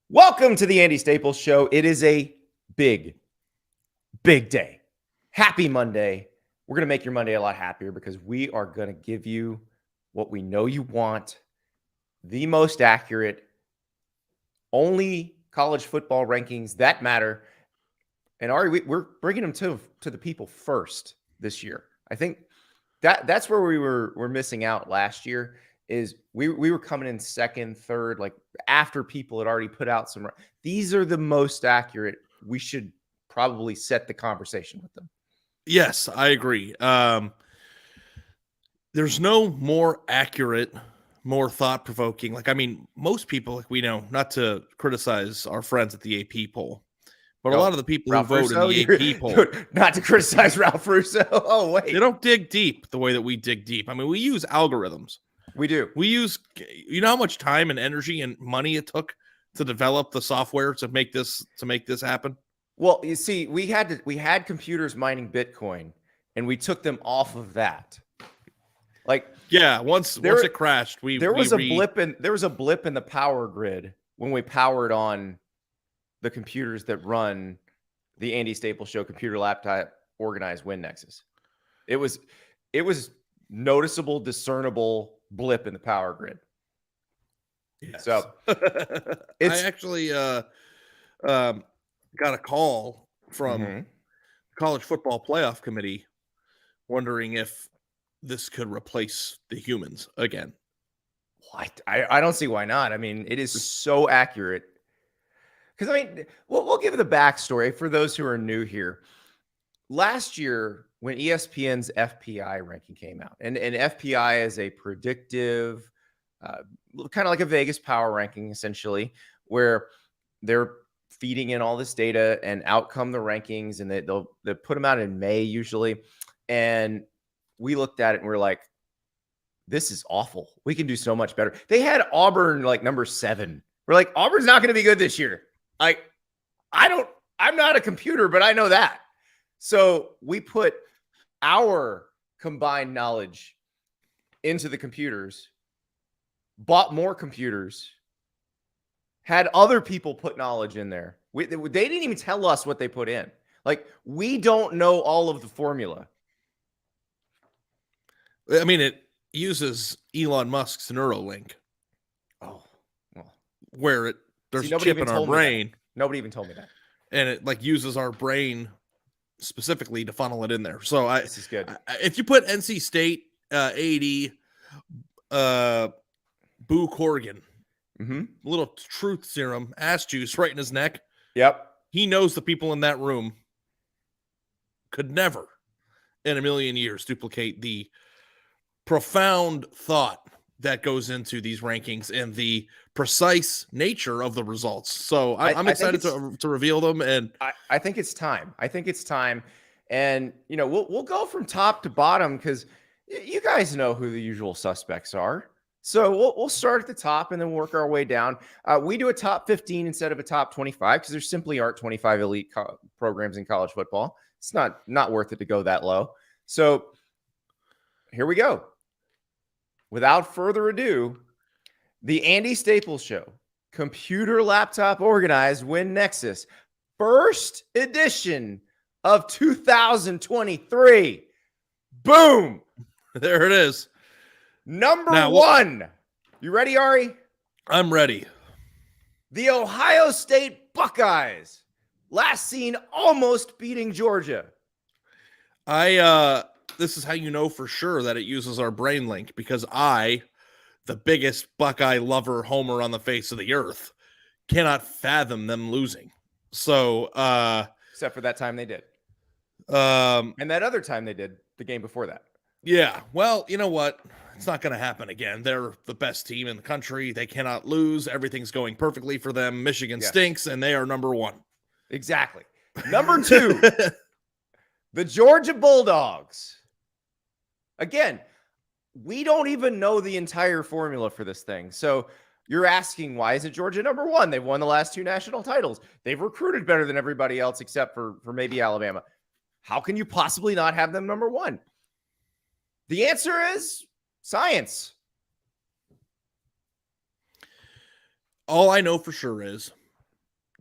Welcome to the Andy Staples Show. It is a big, big day. Happy Monday. We're going to make your Monday a lot happier because we are going to give you what we know you want, the most accurate, only college football rankings that matter. And Ari, we're bringing them to the people first this year. I think that's where we're missing out last year. Is we were coming in second, third, like after people had already put out some. These are the most accurate. We should probably set the conversation with them. Yes, I agree. There's no more accurate, more thought-provoking. Most people, like we know, not to criticize our friends at the AP poll, but a lot of the people Ralph who vote Russo, in the AP poll, not to criticize Ralph Russo. Oh, wait. They don't dig deep the way that we dig deep. I mean, we use algorithms. We do. We use, how much time and energy and money it took to develop the software to make this happen? Well, you see, we had computers mining Bitcoin, and we took them off of that. Once it crashed, there was a blip in the power grid when we powered on the computers that run the Andy Staples Show computer laptop organized Win Nexus. It was noticeable, discernible blip in the power grid. Yes. So I actually got a call from the College Football Playoff Committee wondering if this could replace the humans again. What? I don't see why not. I mean, it is so accurate. Because, I mean, we'll give the backstory for those who are new here. Last year, when ESPN's FPI ranking came out, and FPI is a predictive, kind of like a Vegas power ranking, essentially, where they're feeding in all this data and out come the rankings, and they'll put them out in May usually. And we looked at it and we're like, this is awful. We can do so much better. They had Auburn like number 7. We're like, Auburn's not going to be good this year. I'm not a computer, but I know that. So we put our combined knowledge into the computers, bought more computers, had other people put knowledge in there. They didn't even tell us what they put in. Like, we don't know all of the formula. I mean, it uses Elon Musk's Neuralink. Oh, well, where there's a chip in our brain. Nobody even told me that. And it uses our brain specifically to funnel it in there. So this is good. If you put NC State, AD, Boo Corrigan, a little truth serum, ass juice right in his neck. Yep. He knows the people in that room could never in a million years duplicate the profound thought that goes into these rankings and the precise nature of the results. So I'm excited to reveal them. And I think it's time. And, we'll go from top to bottom because you guys know who the usual suspects are. So we'll start at the top and then work our way down. We do a top 15 instead of a top 25 because there simply aren't 25 elite programs in college football. It's not worth it to go that low. So here we go. Without further ado, the Andy Staples Show, computer laptop organized Win Nexus, first edition of 2023. Boom. There it is. Number 1. You ready, Ari? I'm ready. The Ohio State Buckeyes, last seen almost beating Georgia. This is how you know for sure that it uses our brain link, because I, the biggest Buckeye lover homer on the face of the earth, cannot fathom them losing. So, except for that time they did. And that other time they did the game before that. Yeah. Well, you know what? It's not going to happen again. They're the best team in the country. They cannot lose. Everything's going perfectly for them. Michigan stinks, and they are number 1. Exactly. Number 2, the Georgia Bulldogs. Again, we don't even know the entire formula for this thing. So you're asking, why isn't Georgia number 1? They've won the last 2 national titles. They've recruited better than everybody else except for maybe Alabama. How can you possibly not have them number 1? The answer is science. All I know for sure is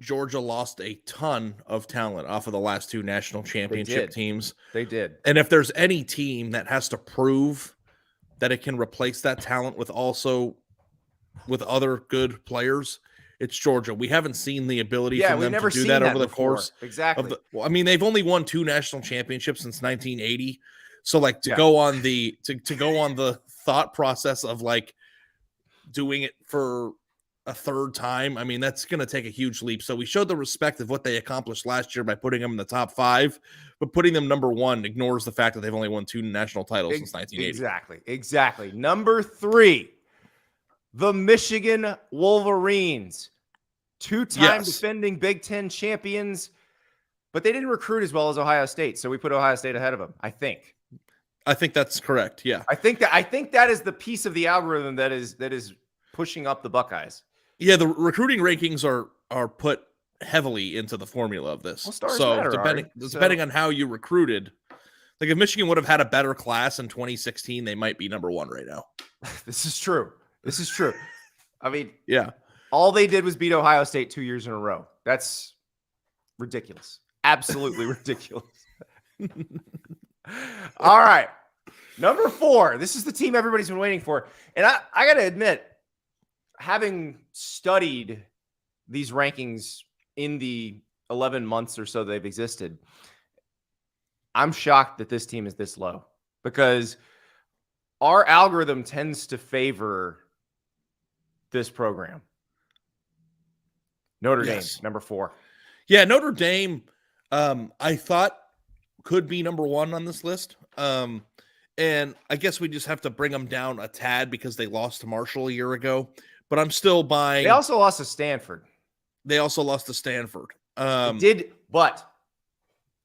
Georgia lost a ton of talent off of the last two national championship teams. They did. And if there's any team that has to prove that it can replace that talent with other good players, it's Georgia. We haven't seen the ability from them to do that over the course. Exactly. I mean, they've only won 2 national championships since 1980. So like to go on the thought process of like doing it for a third time, I mean, that's going to take a huge leap. So we showed the respect of what they accomplished last year by putting them in the top 5, but putting them number 1 ignores the fact that they've only won 2 national titles since 1980. Exactly. Number 3, the Michigan Wolverines, 2-time defending Big Ten champions, but they didn't recruit as well as Ohio State. So we put Ohio State ahead of them, I think. I think that's correct. Yeah. I think that is the piece of the algorithm that is pushing up the Buckeyes. Yeah, the recruiting rankings are put heavily into the formula of this. Well, so matter, depending on how you recruited, like if Michigan would have had a better class in 2016, they might be number 1 right now. This is true. I mean, yeah, all they did was beat Ohio State 2 years in a row. That's ridiculous. Absolutely ridiculous. All right. Number 4. This is the team everybody's been waiting for. And I got to admit, having studied these rankings in the 11 months or so they've existed, I'm shocked that this team is this low because our algorithm tends to favor this program. Notre Dame, number 4. Yeah, Notre Dame, I thought could be number 1 on this list. And I guess we just have to bring them down a tad because they lost to Marshall a year ago. But I'm still buying. They also lost to Stanford.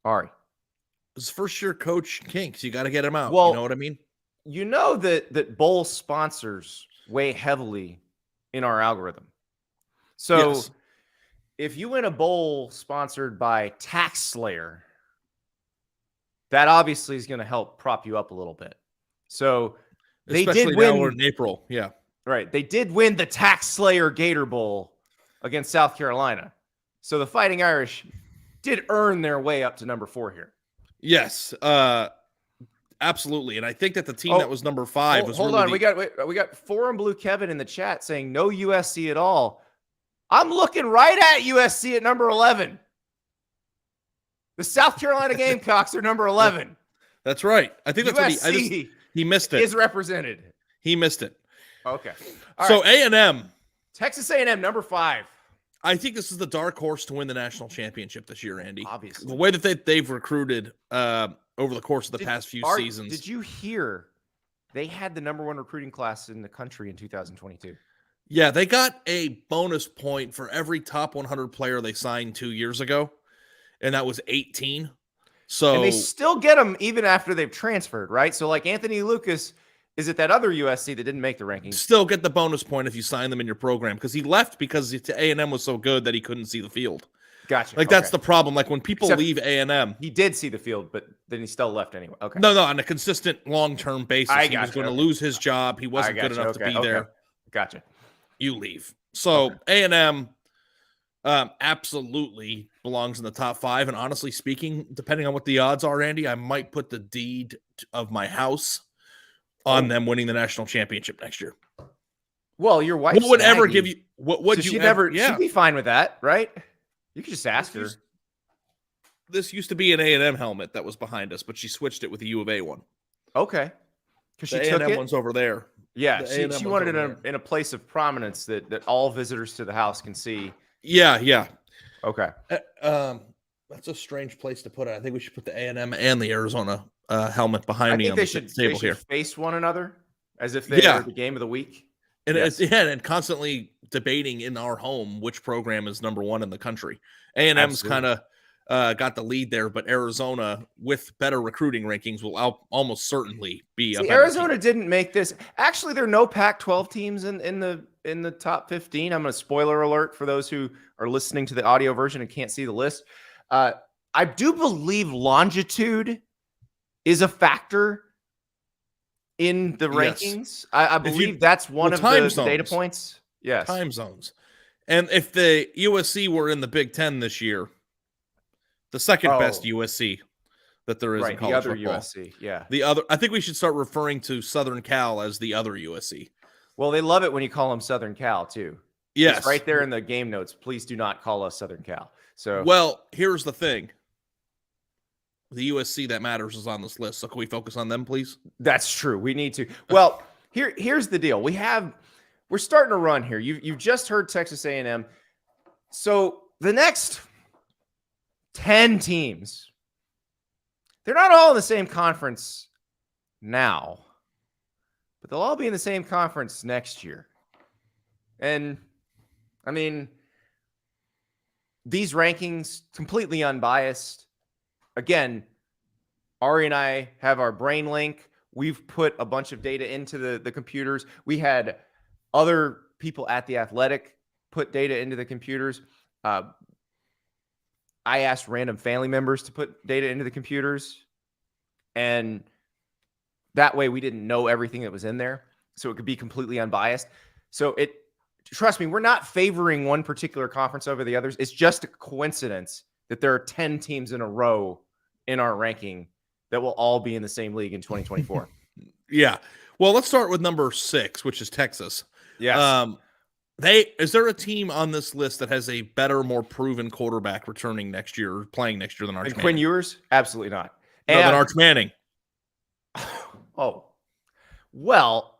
Ari. His first-year coach kinks. You got to get him out. Well, you know what I mean? You know that bowl sponsors weigh heavily in our algorithm. So if you win a bowl sponsored by Tax Slayer, that obviously is going to help prop you up a little bit. So they especially did win now we're in April. Yeah. Right. They did win the Tax Slayer Gator Bowl against South Carolina. So the Fighting Irish did earn their way up to number 4 here. Yes. Absolutely. And I think that the team that was number 5 was hold on. We got Forum Blue Kevin in the chat saying no USC at all. I'm looking right at USC at number 11. The South Carolina Gamecocks are number 11. That's right. I think that's USC what he missed it. Is represented. He missed it. Okay. So A&M. Texas A&M, number 5. I think this is the dark horse to win the national championship this year, Andy. Obviously. The way that they've recruited over the course of the past few seasons. Did you hear they had the number 1 recruiting class in the country in 2022? Yeah, they got a bonus point for every top 100 player they signed 2 years ago, and that was 18. So and they still get them even after they've transferred, right? So like Anthony Lucas is at that other USC that didn't make the rankings. Still get the bonus point if you sign them in your program because he left because A&M was so good that he couldn't see the field. Gotcha. Like that's the problem. Like when people leave A&M, he did see the field, but then he still left anyway. Okay. No, on a consistent long-term basis, he was going to lose his job. He wasn't good enough to be there. Gotcha. You leave. So A&M absolutely belongs in the top 5. And honestly speaking, depending on what the odds are, Andy, I might put the deed of my house on them winning the national championship next year. Well, your wife would ever give you what would so you never she'd be fine with that, right? You could just ask her. This used to be an A&M helmet that was behind us, but she switched it with the U of A one. Okay. Because she took A&M one's over there. Yeah, she wanted it in a place of prominence that all visitors to the house can see. Yeah. Okay. That's a strange place to put it. I think we should put the A&M and the Arizona helmet behind me on the table here. Face one another as if they were the game of the week. And and constantly debating in our home which program is number 1 in the country. A&M's kind of got the lead there, but Arizona, with better recruiting rankings, will almost certainly be. Arizona didn't make this. Actually, there are no Pac-12 teams in the top 15. I'm going to spoiler alert for those who are listening to the audio version and can't see the list. I do believe longitude is a factor in the rankings. I believe that's one of the data points. Yes. Time zones. And if the USC were in the Big Ten this year, the second best USC that there is in right, the college other football. USC, yeah. The other, I think we should start referring to Southern Cal as the other USC. Well, they love it when you call them Southern Cal too. Yes. It's right there in the game notes. Please do not call us Southern Cal. So, well, here's the thing. The USC that matters is on this list. So can we focus on them, please? that's true. We need to. Well, here's the deal. We're starting to run here. You've just heard Texas A&M. So the next 10 teams, they're not all in the same conference now, but they'll all be in the same conference next year. And I mean, these rankings completely unbiased. Again, Ari and I have our brain link. We've put a bunch of data into the computers. We had other people at The Athletic put data into the computers. I asked random family members to put data into the computers. And that way we didn't know everything that was in there. So it could be completely unbiased. So trust me, we're not favoring one particular conference over the others. It's just a coincidence that there are 10 teams in a row in our ranking that will all be in the same league in 2024. Yeah. Well, let's start with number 6, which is Texas. Yes. Is there a team on this list that has a better, more proven quarterback returning next year or playing next year than Arch Manning? Quinn Ewers? Absolutely not. No, than Arch Manning. Oh. Well,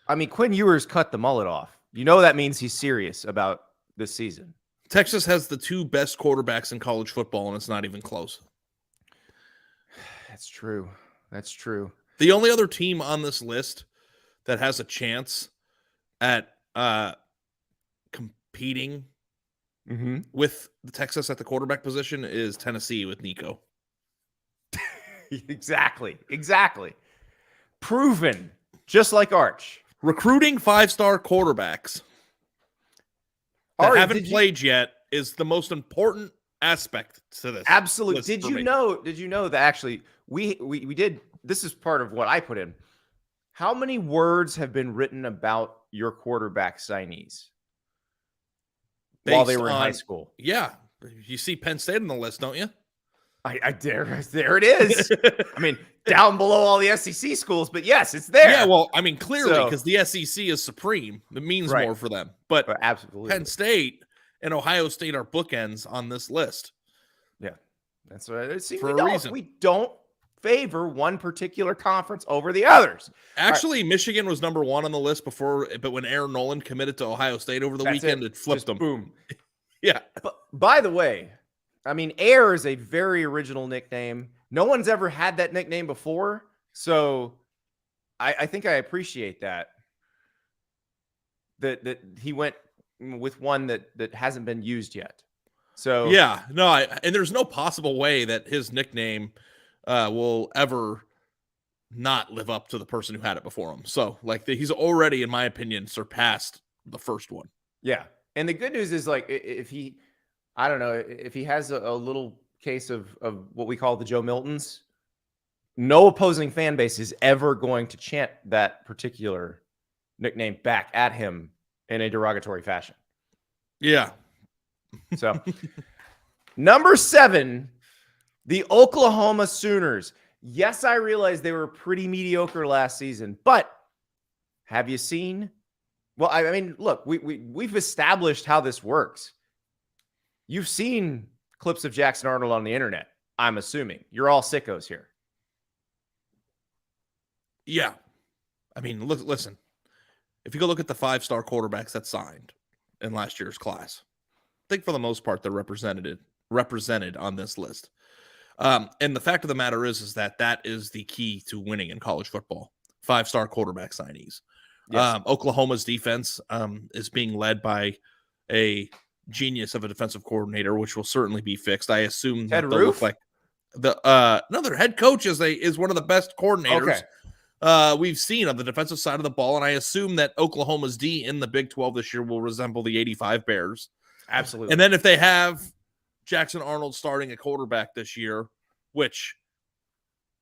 I mean, Quinn Ewers cut the mullet off. You know that means he's serious about this season. Texas has the 2 best quarterbacks in college football, and it's not even close. That's true. That's true. The only other team on this list that has a chance at competing with the Texas at the quarterback position is Tennessee with Nico. Exactly. Proven, just like Arch. Recruiting 5-star quarterbacks that haven't played yet is the most important aspect to this. Absolutely. Did you know that actually we did, this is part of what I put in. How many words have been written about your quarterback signees while they were in high school? Yeah. You see Penn State on the list, don't you? There it is. I mean, down below all the SEC schools, but yes, it's there. Yeah, well, I mean, clearly, because the SEC is supreme. It means more for them. But absolutely, Penn State and Ohio State are bookends on this list. Yeah, that's what I see. For a reason. We don't favor one particular conference over the others. Actually, Michigan was number 1 on the list before, but when Aaron Nolan committed to Ohio State over the weekend, it flipped them. Boom. Yeah. But by the way, I mean, Air is a very original nickname. No one's ever had that nickname before. So I think I appreciate that he went with one that hasn't been used yet. So yeah, no, and there's no possible way that his nickname will ever not live up to the person who had it before him. So he's already, in my opinion, surpassed the first one. Yeah. And the good news is if he has a little case of what we call the Joe Miltons, no opposing fan base is ever going to chant that particular nickname back at him in a derogatory fashion. Yeah. So number 7, the Oklahoma Sooners. Yes, I realize they were pretty mediocre last season, but have you seen? Well, I mean, look, we've established how this works. You've seen clips of Jackson Arnold on the internet, I'm assuming. You're all sickos here. Yeah. I mean, listen. If you go look at the 5-star quarterbacks that signed in last year's class, I think for the most part they're represented on this list. And the fact of the matter is that is the key to winning in college football. 5-star quarterback signees. Yes. Oklahoma's defense is being led by a genius of a defensive coordinator, which will certainly be fixed. I assume Ted that they'll look like their head coach is one of the best coordinators we've seen on the defensive side of the ball, and I assume that Oklahoma's D in the Big 12 this year will resemble the '85 Bears. Absolutely. And then if they have Jackson Arnold starting at quarterback this year, which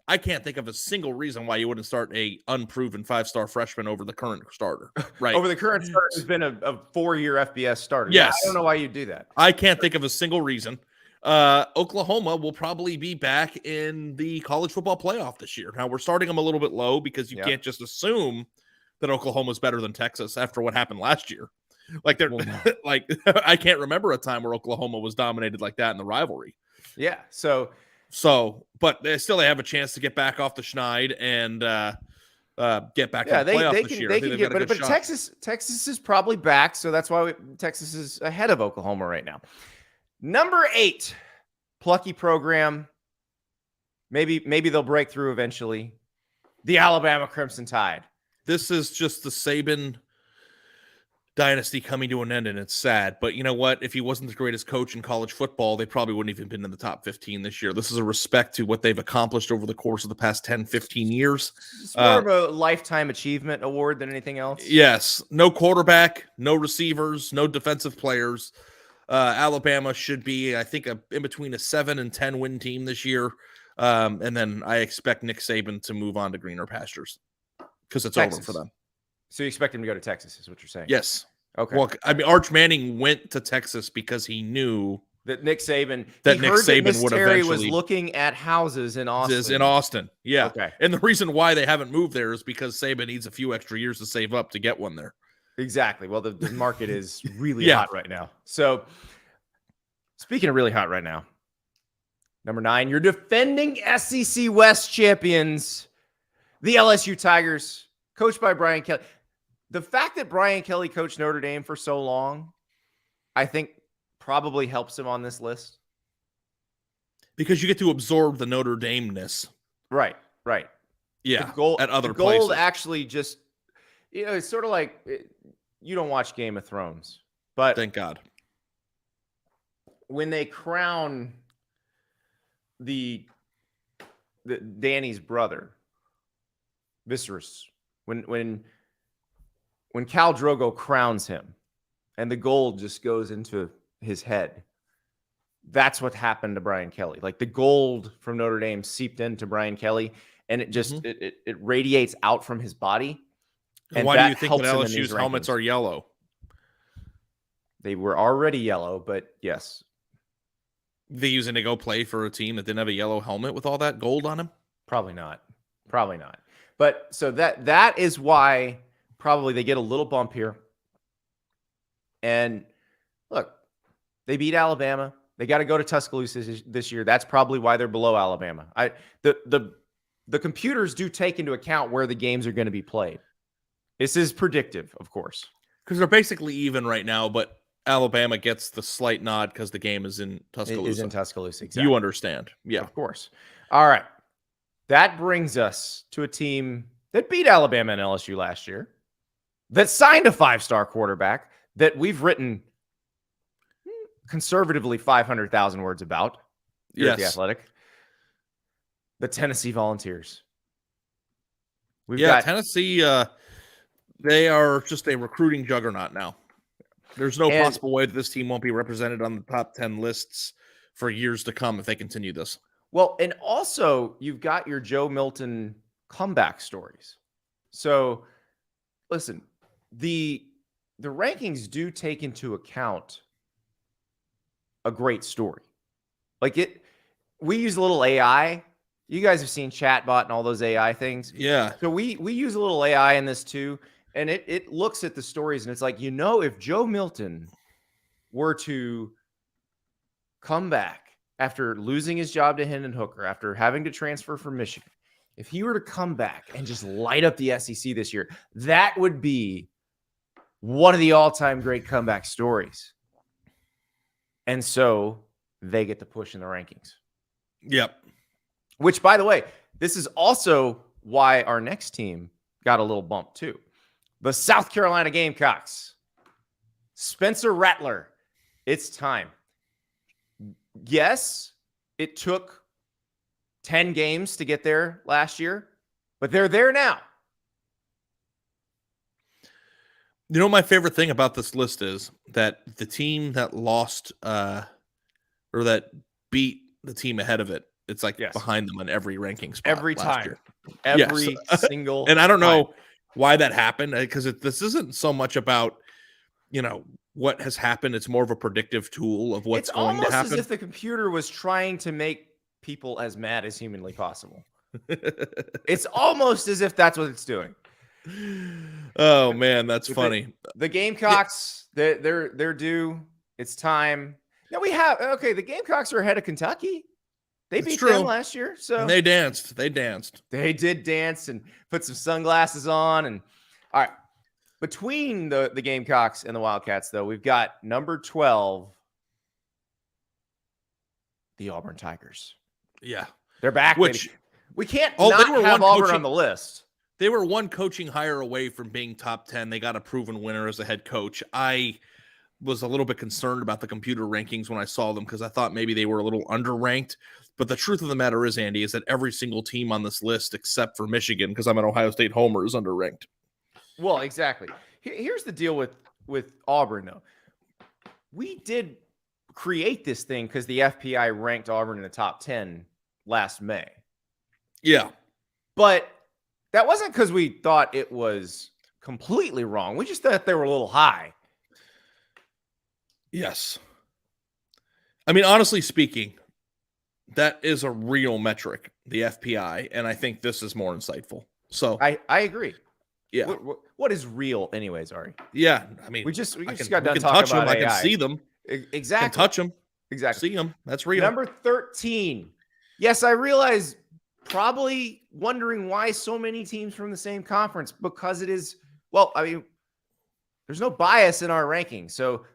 I can't think of a single reason why you wouldn't start a unproven 5-star freshman over the current starter. Right. Over the current starter who's been a 4-year FBS starter. Yes. Yeah, I don't know why you do that. I can't think of a single reason. Oklahoma will probably be back in the college football playoff this year. Now, we're starting them a little bit low because you can't just assume that Oklahoma's better than Texas after what happened last year. Like they're like I can't remember a time where Oklahoma was dominated like that in the rivalry. Yeah. So but they have a chance to get back off the schneid and get back in the playoff this year. They can get, but Texas is probably back, so that's why Texas is ahead of Oklahoma right now. Number 8, plucky program. Maybe they'll break through eventually. The Alabama Crimson Tide. This is just the Saban dynasty coming to an end, and it's sad. But you know what? If he wasn't the greatest coach in college football, they probably wouldn't even been in the top 15 this year. This is a respect to what they've accomplished over the course of the past 10, 15 years. It's more of a lifetime achievement award than anything else. Yes. No quarterback, no receivers, no defensive players. Alabama should be, I think, in between a 7 and 10 win team this year. And then I expect Nick Saban to move on to greener pastures because it's over for them. So you expect him to go to Texas, is what you're saying? Yes. Okay. Well, I mean, Arch Manning went to Texas because he knew that Nick Saban would eventually was looking at houses in Austin. Yeah. Okay. And the reason why they haven't moved there is because Saban needs a few extra years to save up to get one there. Exactly. Well, the market is really hot right now. So speaking of really hot right now, number 9, your defending SEC West champions, the LSU Tigers, coached by Brian Kelly. The fact that Brian Kelly coached Notre Dame for so long, I think probably helps him on this list. Because you get to absorb the Notre Dame-ness. Right. Yeah, at other places. Gold actually just, it's sort of like, you don't watch Game of Thrones, but thank God. When they crown the Danny's brother, Viserys, when Khal Drogo crowns him and the gold just goes into his head, that's what happened to Brian Kelly. Like the gold from Notre Dame seeped into Brian Kelly and it just it radiates out from his body. And why do you think that LSU's helmets are yellow? They were already yellow, but yes. They using to go play for a team that didn't have a yellow helmet with all that gold on him? Probably not. But so that is why probably they get a little bump here. And look, they beat Alabama. They got to go to Tuscaloosa this year. That's probably why they're below Alabama. The computers do take into account where the games are going to be played. This is predictive, of course. Because they're basically even right now, but Alabama gets the slight nod because the game is in Tuscaloosa. It is in Tuscaloosa, exactly. You understand. Yeah. Of course. All right. That brings us to a team that beat Alabama and LSU last year, that signed a 5-star quarterback that we've written conservatively 500,000 words about here at The Athletic. The Tennessee Volunteers. We've got Tennessee, they are just a recruiting juggernaut now. There's no possible way that this team won't be represented on the top 10 lists for years to come if they continue this. Well, and also you've got your Joe Milton comeback stories. So listen, the rankings do take into account a great story. Like we use a little AI. You guys have seen Chatbot and all those AI things. Yeah. So we use a little AI in this too. And it looks at the stories and it's like, if Joe Milton were to come back after losing his job to Hendon Hooker, after having to transfer from Michigan, if he were to come back and just light up the SEC this year, that would be one of the all-time great comeback stories. And so they get the push in the rankings. Yep. Which, by the way, this is also why our next team got a little bump too. The South Carolina Gamecocks. Spencer Rattler. It's time. Yes, it took 10 games to get there last year, but they're there now. You know, my favorite thing about this list is that the team that lost or that beat the team ahead of it It's like Yes. behind them on every ranking spot Every last time. year. Every Yes. single And I don't time. know why that happened, because this isn't so much about, what has happened. It's more of a predictive tool of what's It's going to almost as happen. if the computer was trying to make people as mad as humanly possible. It's almost as if that's what it's doing. Oh man, that's With funny. The Gamecocks, they're due. It's time. Now the Gamecocks are ahead of Kentucky. They It's beat true. them last year, so And they danced. They danced. they did dance and put some sunglasses on. And all right, between the Gamecocks and the Wildcats, though, we've got number 12, the Auburn Tigers. Yeah. They're back, Which baby. We can't they not were have one Auburn coaching- on the list. They were one coaching hire away from being top 10. They got a proven winner as a head coach. I was a little bit concerned about the computer rankings when I saw them because I thought maybe they were a little underranked. But the truth of the matter is, Andy, is that every single team on this list, except for Michigan, because I'm an Ohio State homer, is underranked. Well, exactly. Here's the deal with Auburn, though. We did create this thing because the FPI ranked Auburn in the top 10 last May. Yeah. But that wasn't because we thought it was completely wrong. We just thought they were a little high. Yes. I mean, honestly speaking, that is a real metric, the FPI, and I think this is more insightful. So I agree. yeah. What is real, anyways, Ari? Yeah. I mean, We just we got done can talking touch them. about I can AI. see them. Exactly. I can touch them. Exactly. See them. That's real. Number 13. Yes, I realize probably wondering why so many teams from the same conference, because it is, well, I mean, there's no bias in our ranking. So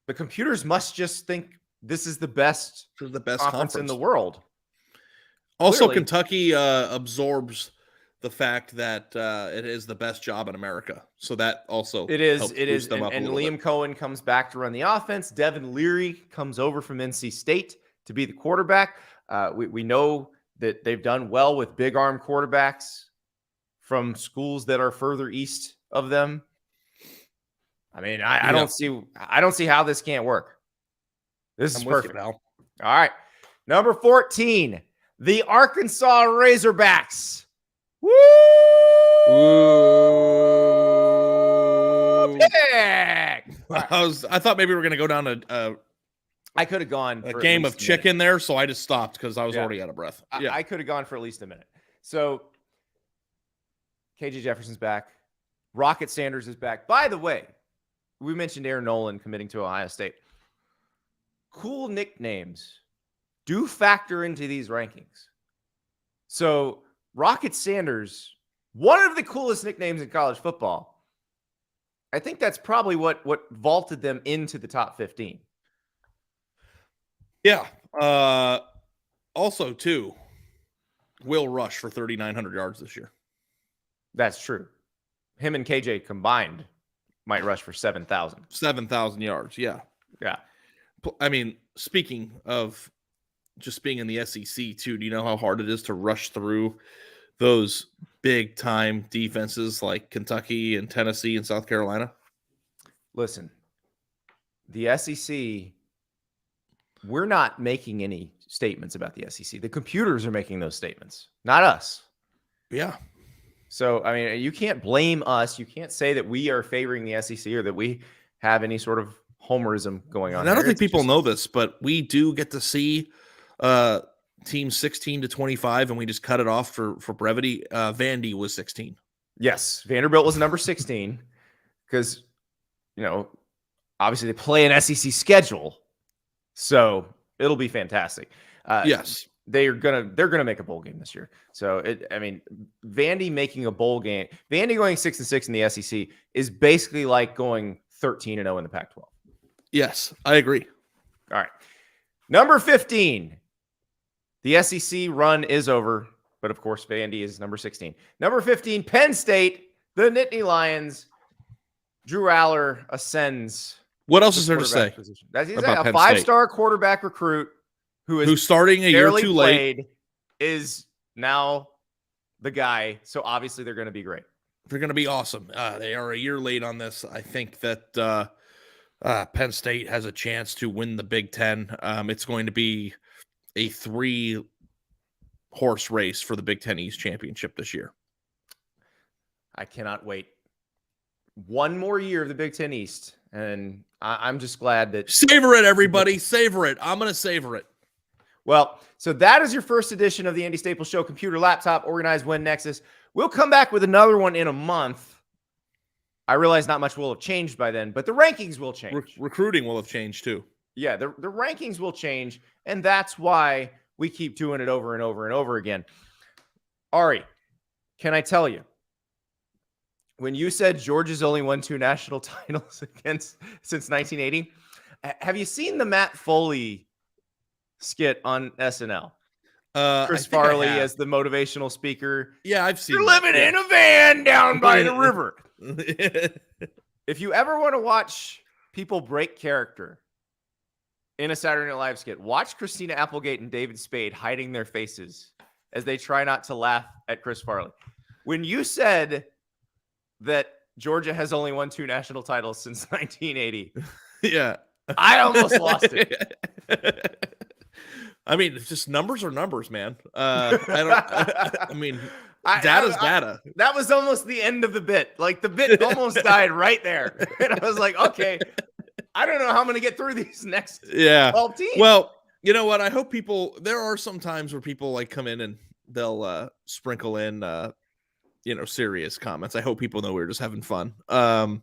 the computers must just think this is the best, conference in the world. Also, Clearly. Kentucky absorbs the fact that it is the best job in America. So that also It is. helps It boost is. them up a And little Liam bit. Cohen comes back to run the offense. Devin Leary comes over from NC State to be the quarterback. We know that they've done well with big arm quarterbacks from schools that are further east of them. I mean, I don't see how this can't work. This is perfect. All right. Number 14, the Arkansas Razorbacks. Woo! Yeah! I thought maybe we were going to go down I could have gone a for game at of least a chicken there, so I just stopped because I was Yeah. already out of breath. I could have gone for at least a minute. So KJ Jefferson's back. Rocket Sanders is back. By the way, we mentioned Aaron Nolan committing to Ohio State. Cool nicknames do factor into these rankings. So Rocket Sanders, one of the coolest nicknames in college football. I think that's probably what vaulted them into the top 15. Yeah. Also, too, Will Rush for 3,900 yards this year. That's true. Him and KJ combined might rush for 7,000. 7,000 yards. Yeah. Yeah. I mean, speaking of just being in the SEC, too, do you know how hard it is to rush through those big time defenses like Kentucky and Tennessee and South Carolina? Listen, the SEC, we're not making any statements about the SEC. The computers are making those statements, not us. Yeah. So, I mean, you can't blame us. You can't say that we are favoring the SEC or that we have any sort of homerism going on. And I don't think people know this, but we do get to see teams 16 to 25, and we just cut it off for brevity. Vandy was 16. Yes, Vanderbilt was number 16 because, obviously they play an SEC schedule, so it'll be fantastic. Yes, they're gonna make a bowl game this year. So Vandy making a bowl game, Vandy going 6-6 in the SEC is basically like going 13-0 in the Pac-12. Yes, I agree. All right, number 15. The SEC run is over, but of course, Vandy is number 16. Number 15, Penn State, the Nittany Lions. Drew Aller ascends. What else is there to say? He's a five-star quarterback recruit who's starting a year too late, is now the guy. So obviously they're going to be great. They're going to be awesome. They are a year late on this. I think that Penn State has a chance to win the Big Ten. It's going to be a 3 horse race for the Big Ten East championship this year. I cannot wait. One more year of the Big Ten East, and I'm just glad that... Savor it, everybody. Savor it. I'm going to savor it. Well, so that is your first edition of the Andy Staples Show, Computer Laptop Organized Win Nexus. We'll come back with another one in a month. I realize not much will have changed by then, but the rankings will change. Recruiting will have changed too. Yeah, the rankings will change, and that's why we keep doing it over and over and over again. Ari, can I tell you, when you said Georgia's only won 2 national titles since 1980, have you seen the Matt Foley skit on SNL? Chris Farley as the motivational speaker. Yeah, I've seen. You're living in a van down by the river. If you ever want to watch people break character in a Saturday Night Live skit, watch Christina Applegate and David Spade hiding their faces as they try not to laugh at Chris Farley. When you said that Georgia has only won 2 national titles since 1980. Yeah. I almost lost it. I mean, it's just numbers are numbers, man. I mean, data's data. That was almost the end of the bit. Like, the bit almost died right there. And I was like, okay, I don't know how I'm going to get through these next 12 teams. Well, you know what? I hope there are some times where people like come in and they'll sprinkle in, serious comments. I hope people know we're just having fun. I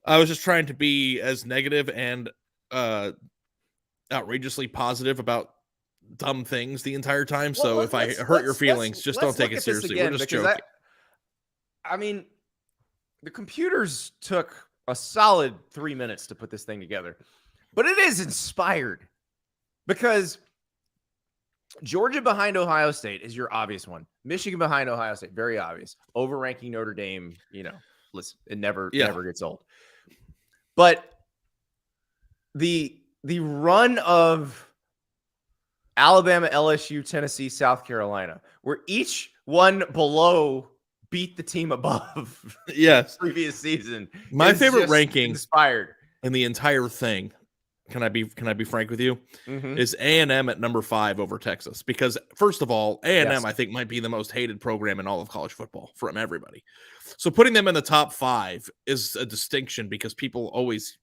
was just trying to be as negative and outrageously positive about dumb things the entire time. Well, so if I hurt your feelings, just don't take it seriously. We're just joking. I mean, the computers took a solid 3 minutes to put this thing together, but it is inspired because Georgia behind Ohio State is your obvious one. Michigan behind Ohio State, very obvious. Overranking Notre Dame, listen, it never gets old. But the run of Alabama, LSU, Tennessee, South Carolina, where each one below beat the team above previous season. My favorite ranking inspired in the entire thing, can I be frank with you, is A&M at number 5 over Texas. Because first of all, A&M I think might be the most hated program in all of college football from everybody. So putting them in the top 5 is a distinction because people always,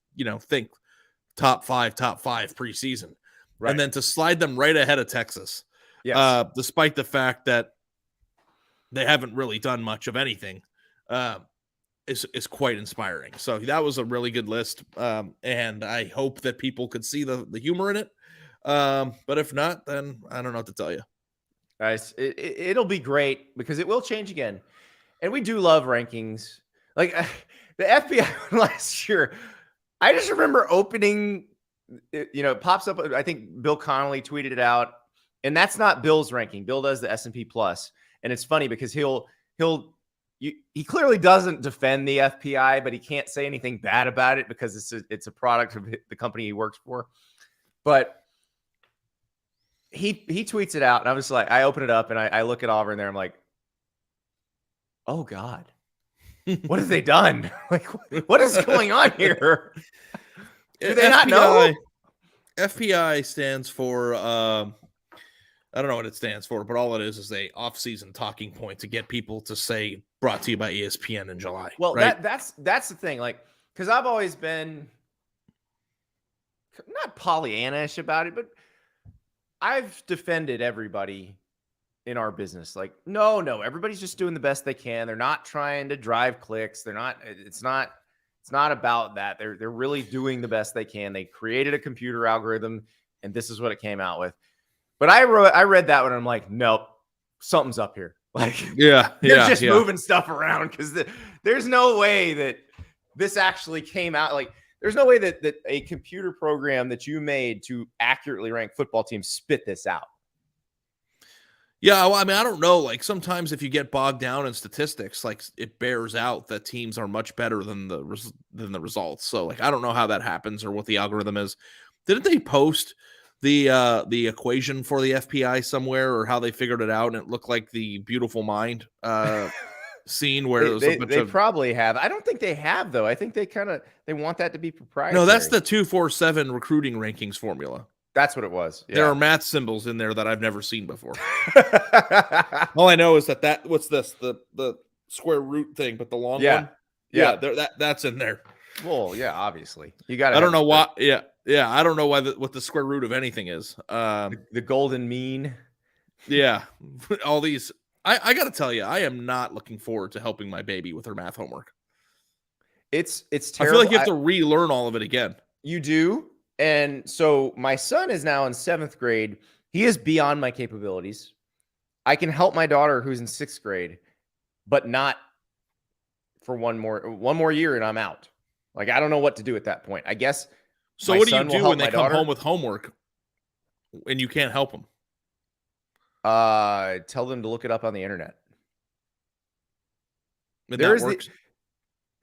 think top five preseason. Right. And then to slide them right ahead of Texas, despite the fact that they haven't really done much of anything, is quite inspiring. So that was a really good list, and I hope that people could see the humor in it. But if not, then I don't know what to tell you. Guys, it'll be great because it will change again. And we do love rankings. Like the FBI last year, I just remember opening, it pops up. I think Bill Connolly tweeted it out, and that's not Bill's ranking. Bill does the S&P Plus, and it's funny because he clearly doesn't defend the FPI, but he can't say anything bad about it because it's a product of the company he works for. But he tweets it out, and I was like, I open it up and I look at Auburn there. I'm like, oh God, what have they done? Like, what is going on here? Do they not know? FPI stands for, I don't know what it stands for, but all it is a off-season talking point to get people to say brought to you by ESPN in July. Well, right? that's the thing. Like, because I've always been not Pollyanna-ish about it, but I've defended everybody in our business. Like, no, everybody's just doing the best they can. They're not trying to drive clicks. It's not about that. They're really doing the best they can. They created a computer algorithm, and this is what it came out with. But I read that one, and I'm like, nope, something's up here. Like, they're just moving stuff around because there's no way that this actually came out. Like, there's no way that a computer program that you made to accurately rank football teams spit this out. Yeah, well, I mean, I don't know. Like, sometimes if you get bogged down in statistics, like, it bears out that teams are much better than the results. So, like, I don't know how that happens or what the algorithm is. Didn't they post the equation for the FPI somewhere, or how they figured it out, and it looked like the Beautiful Mind scene where they probably have. I don't think they have, though. I think they want that to be proprietary. No, that's the 247 recruiting rankings formula. That's what it was. There Yeah. are math symbols in there that I've never seen before. All I know is that what's this? The square root thing, but the long one. Yeah. That's in there. Well, yeah, obviously. You got to I don't know why. Yeah. I don't know what the square root of anything is. The golden mean. Yeah. All these. I got to tell you, I am not looking forward to helping my baby with her math homework. It's I terrible. feel like you have to relearn all of it again. You do. And so my son is now in 7th grade. He is beyond my capabilities. I can help my daughter who's in 6th grade, but not for one more year and I'm out. Like, I don't know what to do at that point. I guess. So what do you do when they come home with homework and you can't help them? Tell them to look it up on the internet.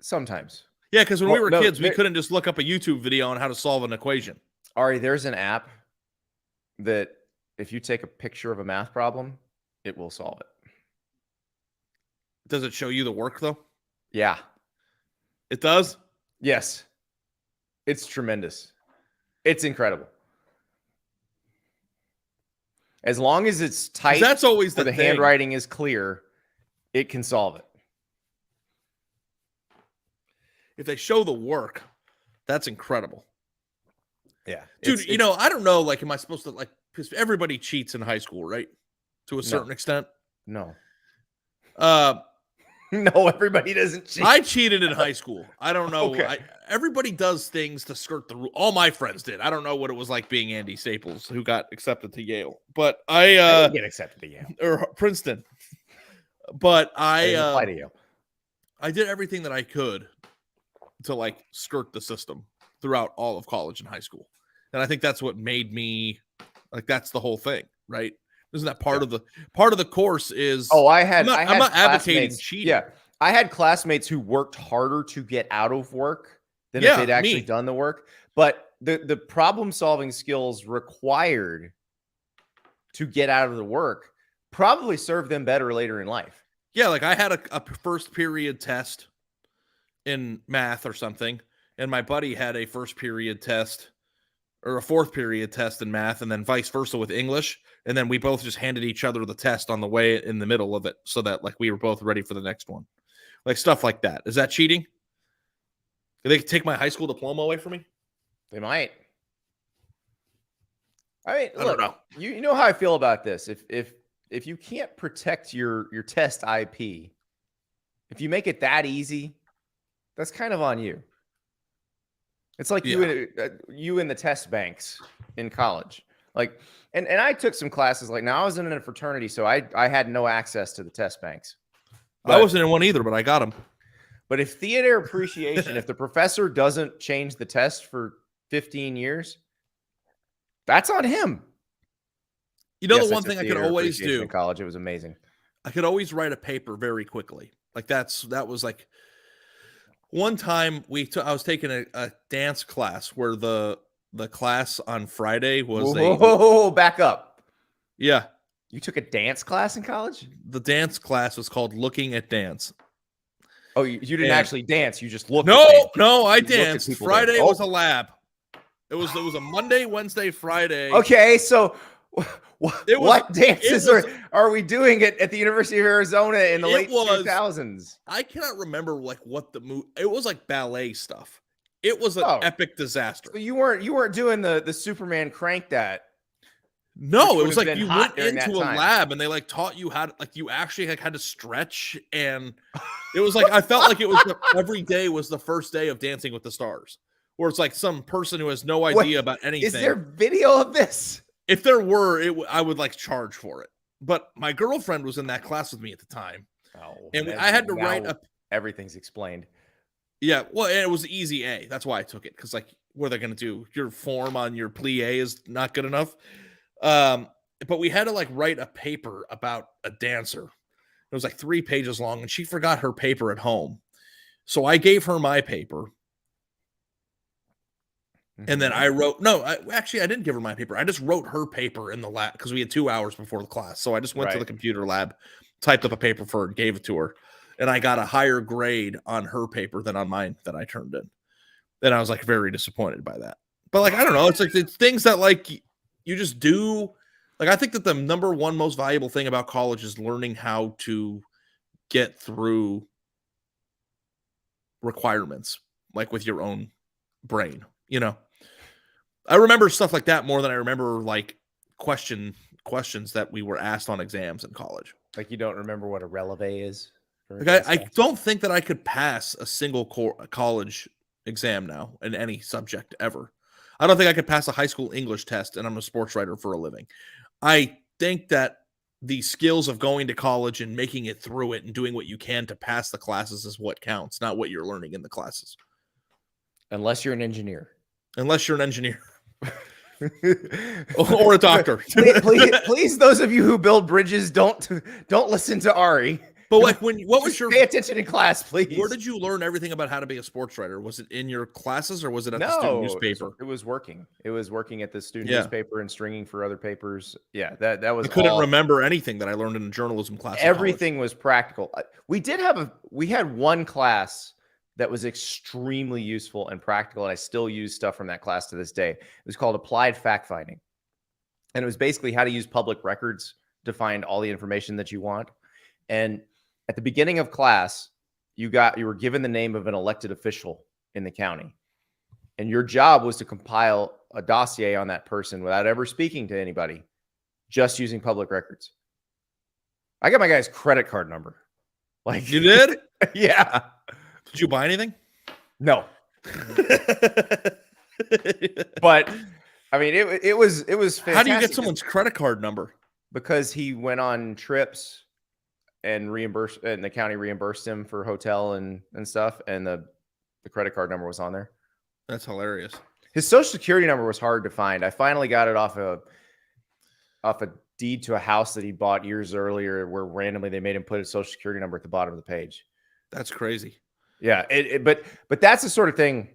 Sometimes. Yeah, because when we were kids, we couldn't just look up a YouTube video on how to solve an equation. Ari, there's an app that if you take a picture of a math problem, it will solve it. Does it show you the work, though? Yeah. It does? Yes. It's tremendous. It's incredible. As long as it's tight, that's always the handwriting is clear, it can solve it. If they show the work, that's incredible. Yeah. Dude, I don't know, like, am I supposed to, like, because everybody cheats in high school, right? To a certain extent. No. No, everybody doesn't cheat. I cheated in high school. I don't know. Okay. Everybody does things to skirt the rule. All my friends did. I don't know what it was like being Andy Staples, who got accepted to Yale. But I didn't get accepted to Yale. Or Princeton. But I applied to Yale. I did everything that I could to, like, skirt the system throughout all of college and high school. And I think that's what made me, like, that's the whole thing, right? Isn't that part of the course is I'm not advocating cheating. Yeah. I had classmates who worked harder to get out of work than if they'd actually done the work. But the problem solving skills required to get out of the work probably served them better later in life. Yeah, like I had a first period test in math or something, and my buddy had a first period test or a fourth period test in math, and then vice versa with English. And then we both just handed each other the test on the way in the middle of it so that, like, we were both ready for the next one. Like, stuff like that. Is that cheating? Did they take my high school diploma away from me? They might. I mean, I don't know. You know how I feel about this. If you can't protect your test IP, if you make it that easy, that's kind of on you. It's like you in the test banks in college. Like, and I took some classes. Like, now I was in a fraternity, so I had no access to the test banks. I wasn't in one either, but I got them. But if theater appreciation, if the professor doesn't change the test for 15 years, that's on him. You know, the one thing I could always do in college, it was amazing. I could always write a paper very quickly. Like, that was like one time I was taking a dance class where the class on Friday was back up. Yeah. You took a dance class in college? The dance class was called Looking at Dance. Oh, you didn't actually dance. You just looked. No, I danced. Friday was a lab. It was a Monday, Wednesday, Friday. Okay, so what dances are we doing at the University of Arizona in the late 2000s? I cannot remember, like, what the move. It was like ballet stuff. It was an epic disaster. So you weren't doing the Superman crank that. No, it was like you went into a lab and they, like, taught you how to, like, you actually, like, had to stretch, and it was like I felt like it was every day was the first day of Dancing with the Stars, where it's like some person who has no idea about anything. Is there video of this? If there were, I would, like, charge for it. But my girlfriend was in that class with me at the time, and I had to write everything's explained. Yeah, well, and it was easy A. That's why I took it, because, like, what are they going to do? Your form on your plie is not good enough. But we had to, like, write a paper about a dancer. It was like 3 pages long, and she forgot her paper at home. So I gave her my paper. And then I wrote, I didn't give her my paper. I just wrote her paper in the lab because we had 2 hours before the class. So I just went to the computer lab, typed up a paper for her, and gave it to her. And I got a higher grade on her paper than on mine that I turned in. And I was, like, very disappointed by that. But, like, I don't know. It's like it's things that, like, you just do. Like, I think that the number one most valuable thing about college is learning how to get through requirements, like with your own brain. I remember stuff like that more than I remember like questions that we were asked on exams in college. Like you don't remember what a releve is? Like I don't think that I could pass a single college exam now in any subject ever. I don't think I could pass a high school English test, and I'm a sports writer for a living. I think that the skills of going to college and making it through it and doing what you can to pass the classes is what counts, not what you're learning in the classes. Unless you're an engineer. Unless you're an engineer. Or a doctor. please, those of you who build bridges, don't listen to Ari. But like, what was your pay attention in class, please? Where did you learn everything about how to be a sports writer? Was it in your classes or was it at the student newspaper? It was working. It was working at the student newspaper and stringing for other papers. Yeah, that was. I couldn't remember anything that I learned in a journalism class. Everything was practical. We had one class that was extremely useful and practical, and I still use stuff from that class to this day. It was called Applied Fact Finding, and it was basically how to use public records to find all the information that you want. And at the beginning of class, you were given the name of an elected official in the county, and your job was to compile a dossier on that person without ever speaking to anybody, just using public records. I got my guy's credit card number. Like, you did? Yeah. Did you buy anything? No. But I mean, it was fantastic. How do you get someone's credit card number? Because he went on trips and the county reimbursed him for hotel and stuff, and the credit card number was on there. That's hilarious. His social security number was hard to find. I finally got it off a deed to a house that he bought years earlier, where randomly they made him put his social security number at the bottom of the page. That's crazy. Yeah, but that's the sort of thing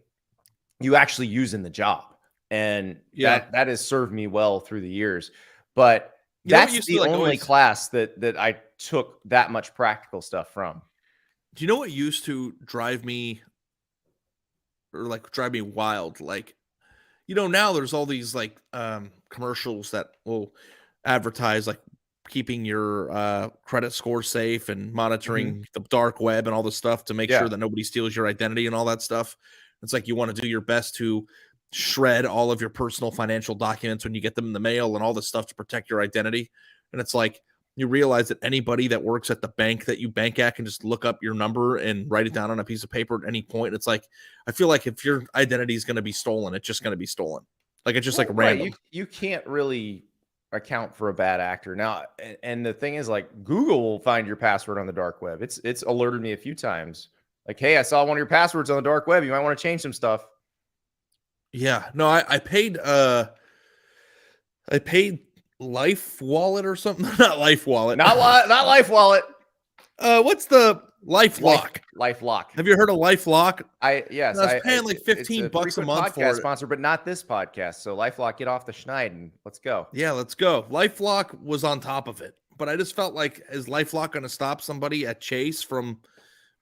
you actually use in the job, and that has served me well through the years. But that's the only class that I took that much practical stuff from. Do you know what used to drive me wild? Like, now there's all these like commercials that will advertise like keeping your credit score safe and monitoring the dark web and all this stuff to make sure that nobody steals your identity and all that stuff. It's like you want to do your best to shred all of your personal financial documents when you get them in the mail and all this stuff to protect your identity. And it's like you realize that anybody that works at the bank that you bank at can just look up your number and write it down on a piece of paper at any point. It's like, I feel like if your identity is going to be stolen, it's just going to be stolen. Like, it's just like random. You can't really account for a bad actor now. And the thing is, like, Google will find your password on the dark web. It's alerted me a few times. Like, hey, I saw one of your passwords on the dark web. You might want to change some stuff. Yeah, no, I paid Life Wallet or something. Not Life Wallet. Not Life Wallet. What's the LifeLock? LifeLock. Have you heard of LifeLock? Yes. I was paying like $15 a month for it. Sponsor, but not this podcast. So LifeLock, get off the schneid and let's go. Yeah, let's go. LifeLock was on top of it, but I just felt like, is LifeLock going to stop somebody at Chase from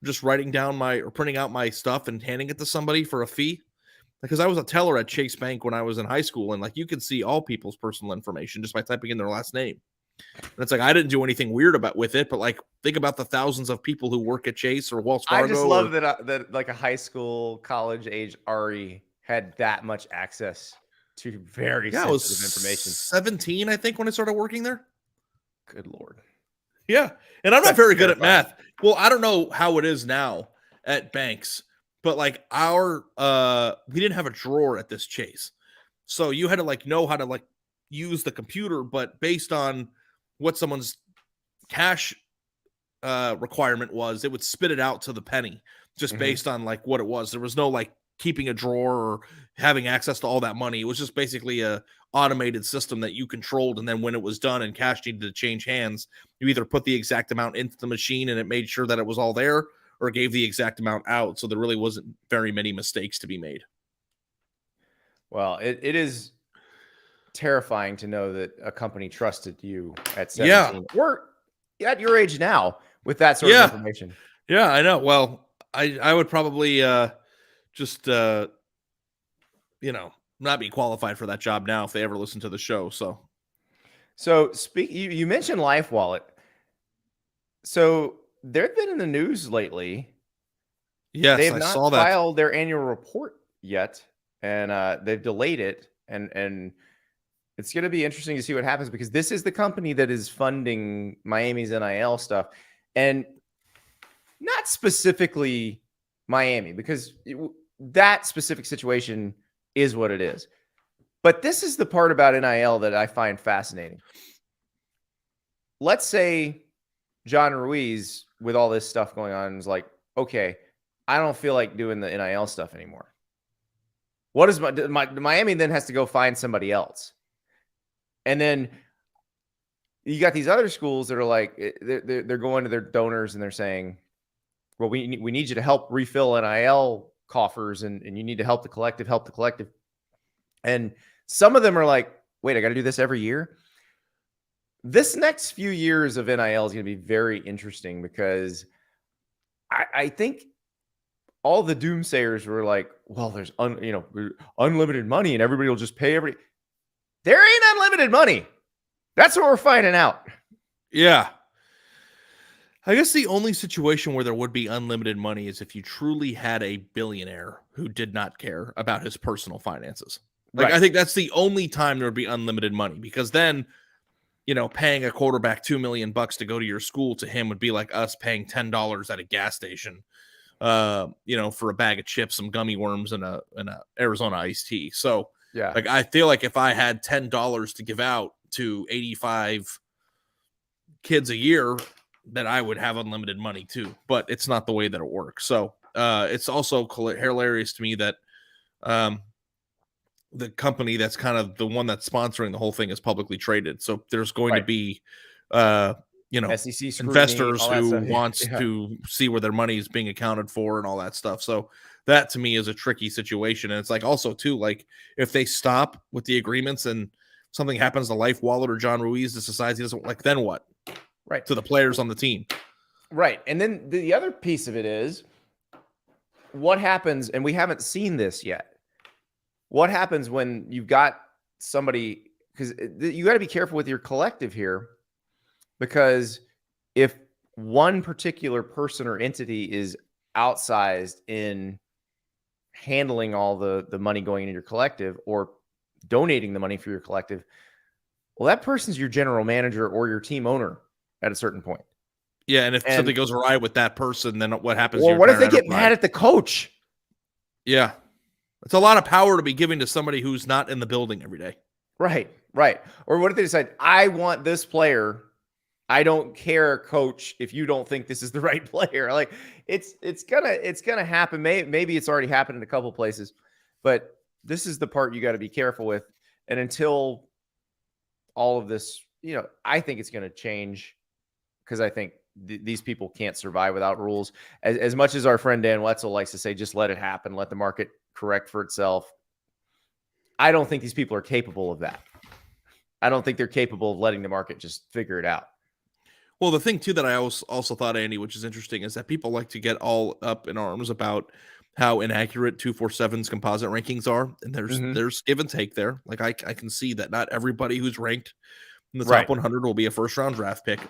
just writing down or printing out my stuff and handing it to somebody for a fee? Because I was a teller at Chase Bank when I was in high school, and like you could see all people's personal information just by typing in their last name. And it's like I didn't do anything weird with it, but like think about the thousands of people who work at Chase or Wells Fargo. I just love that like a high school, college age Ari had that much access to very sensitive information. 17, I think, when I started working there. Good Lord. Yeah, and I'm not very good at math. Well, I don't know how it is now at banks. But like we didn't have a drawer at this Chase. So you had to like know how to like use the computer, but based on what someone's cash requirement was, it would spit it out to the penny just based on like what it was. There was no like keeping a drawer or having access to all that money. It was just basically a automated system that you controlled. And then when it was done and cash needed to change hands, you either put the exact amount into the machine and it made sure that it was all there, or gave the exact amount out. So there really wasn't very many mistakes to be made. Well, it is terrifying to know that a company trusted you at 17 or at your age now with that sort of information. Yeah, I know. Well, I would probably not be qualified for that job now if they ever listen to the show. So you mentioned Life Wallet. So they've been in the news lately. They yes, have I not saw that. filed their annual report yet, and they've delayed it. And it's going to be interesting to see what happens, because this is the company that is funding Miami's NIL stuff, and not specifically Miami, because that specific situation is what it is. But this is the part about NIL that I find fascinating. Let's say John Ruiz, with all this stuff going on, is like, okay, I don't feel like doing the NIL stuff anymore. What is Miami then has to go find somebody else. And then you got these other schools that are like, they're going to their donors and they're saying, well, we need you to help refill NIL coffers, and you need to help the collective. And some of them are like, wait, I got to do this every year. This next few years of NIL is going to be very interesting, because I think all the doomsayers were like, well, there's unlimited money and everybody will just pay every. There ain't unlimited money. That's what we're finding out. Yeah. I guess the only situation where there would be unlimited money is if you truly had a billionaire who did not care about his personal finances. Like, Right. I think that's the only time there would be unlimited money, because then, paying a quarterback $2 million to go to your school to him would be like us paying $10 at a gas station, for a bag of chips, some gummy worms, and a Arizona iced tea. So, Yeah. like, I feel like if I had $10 to give out to 85 kids a year, that I would have unlimited money too, but it's not the way that it works. So it's also hilarious to me that the company that's kind of the one that's sponsoring the whole thing is publicly traded. So there's going to be, SEC scrutiny, investors all that who stuff. wants to see where their money is being accounted for and all that stuff. So that to me is a tricky situation. And it's like also too, like if they stop with the agreements and something happens to Life Wallet or John Ruiz, the society doesn't like, then what? Right. To the players on the team. Right. And then the other piece of it is what happens, and we haven't seen this yet. What happens when you've got somebody, because you got to be careful with your collective here, because if one particular person or entity is outsized in handling all the money going into your collective or donating the money for your collective, well, that person's your general manager or your team owner at a certain point. Yeah, and if something goes awry with that person, then what happens? Well, what if they get mad at the coach? Yeah. It's a lot of power to be giving to somebody who's not in the building every day. Right. Or what if they decide, I want this player. I don't care, coach, if you don't think this is the right player. Like it's gonna happen. Maybe it's already happened in a couple places, but this is the part you got to be careful with. And until all of this, I think it's going to change, because I think these people can't survive without rules. As much as our friend Dan Wetzel likes to say, just let it happen, let the market correct for itself. I don't think these people are capable of that. I don't think they're capable of letting the market just figure it out. Well, the thing too that I also thought, Andy, which is interesting, is that people like to get all up in arms about how inaccurate 247's composite rankings are, and there's give and take there. Like I can see that not everybody who's ranked in the top 100 will be a first round draft pick,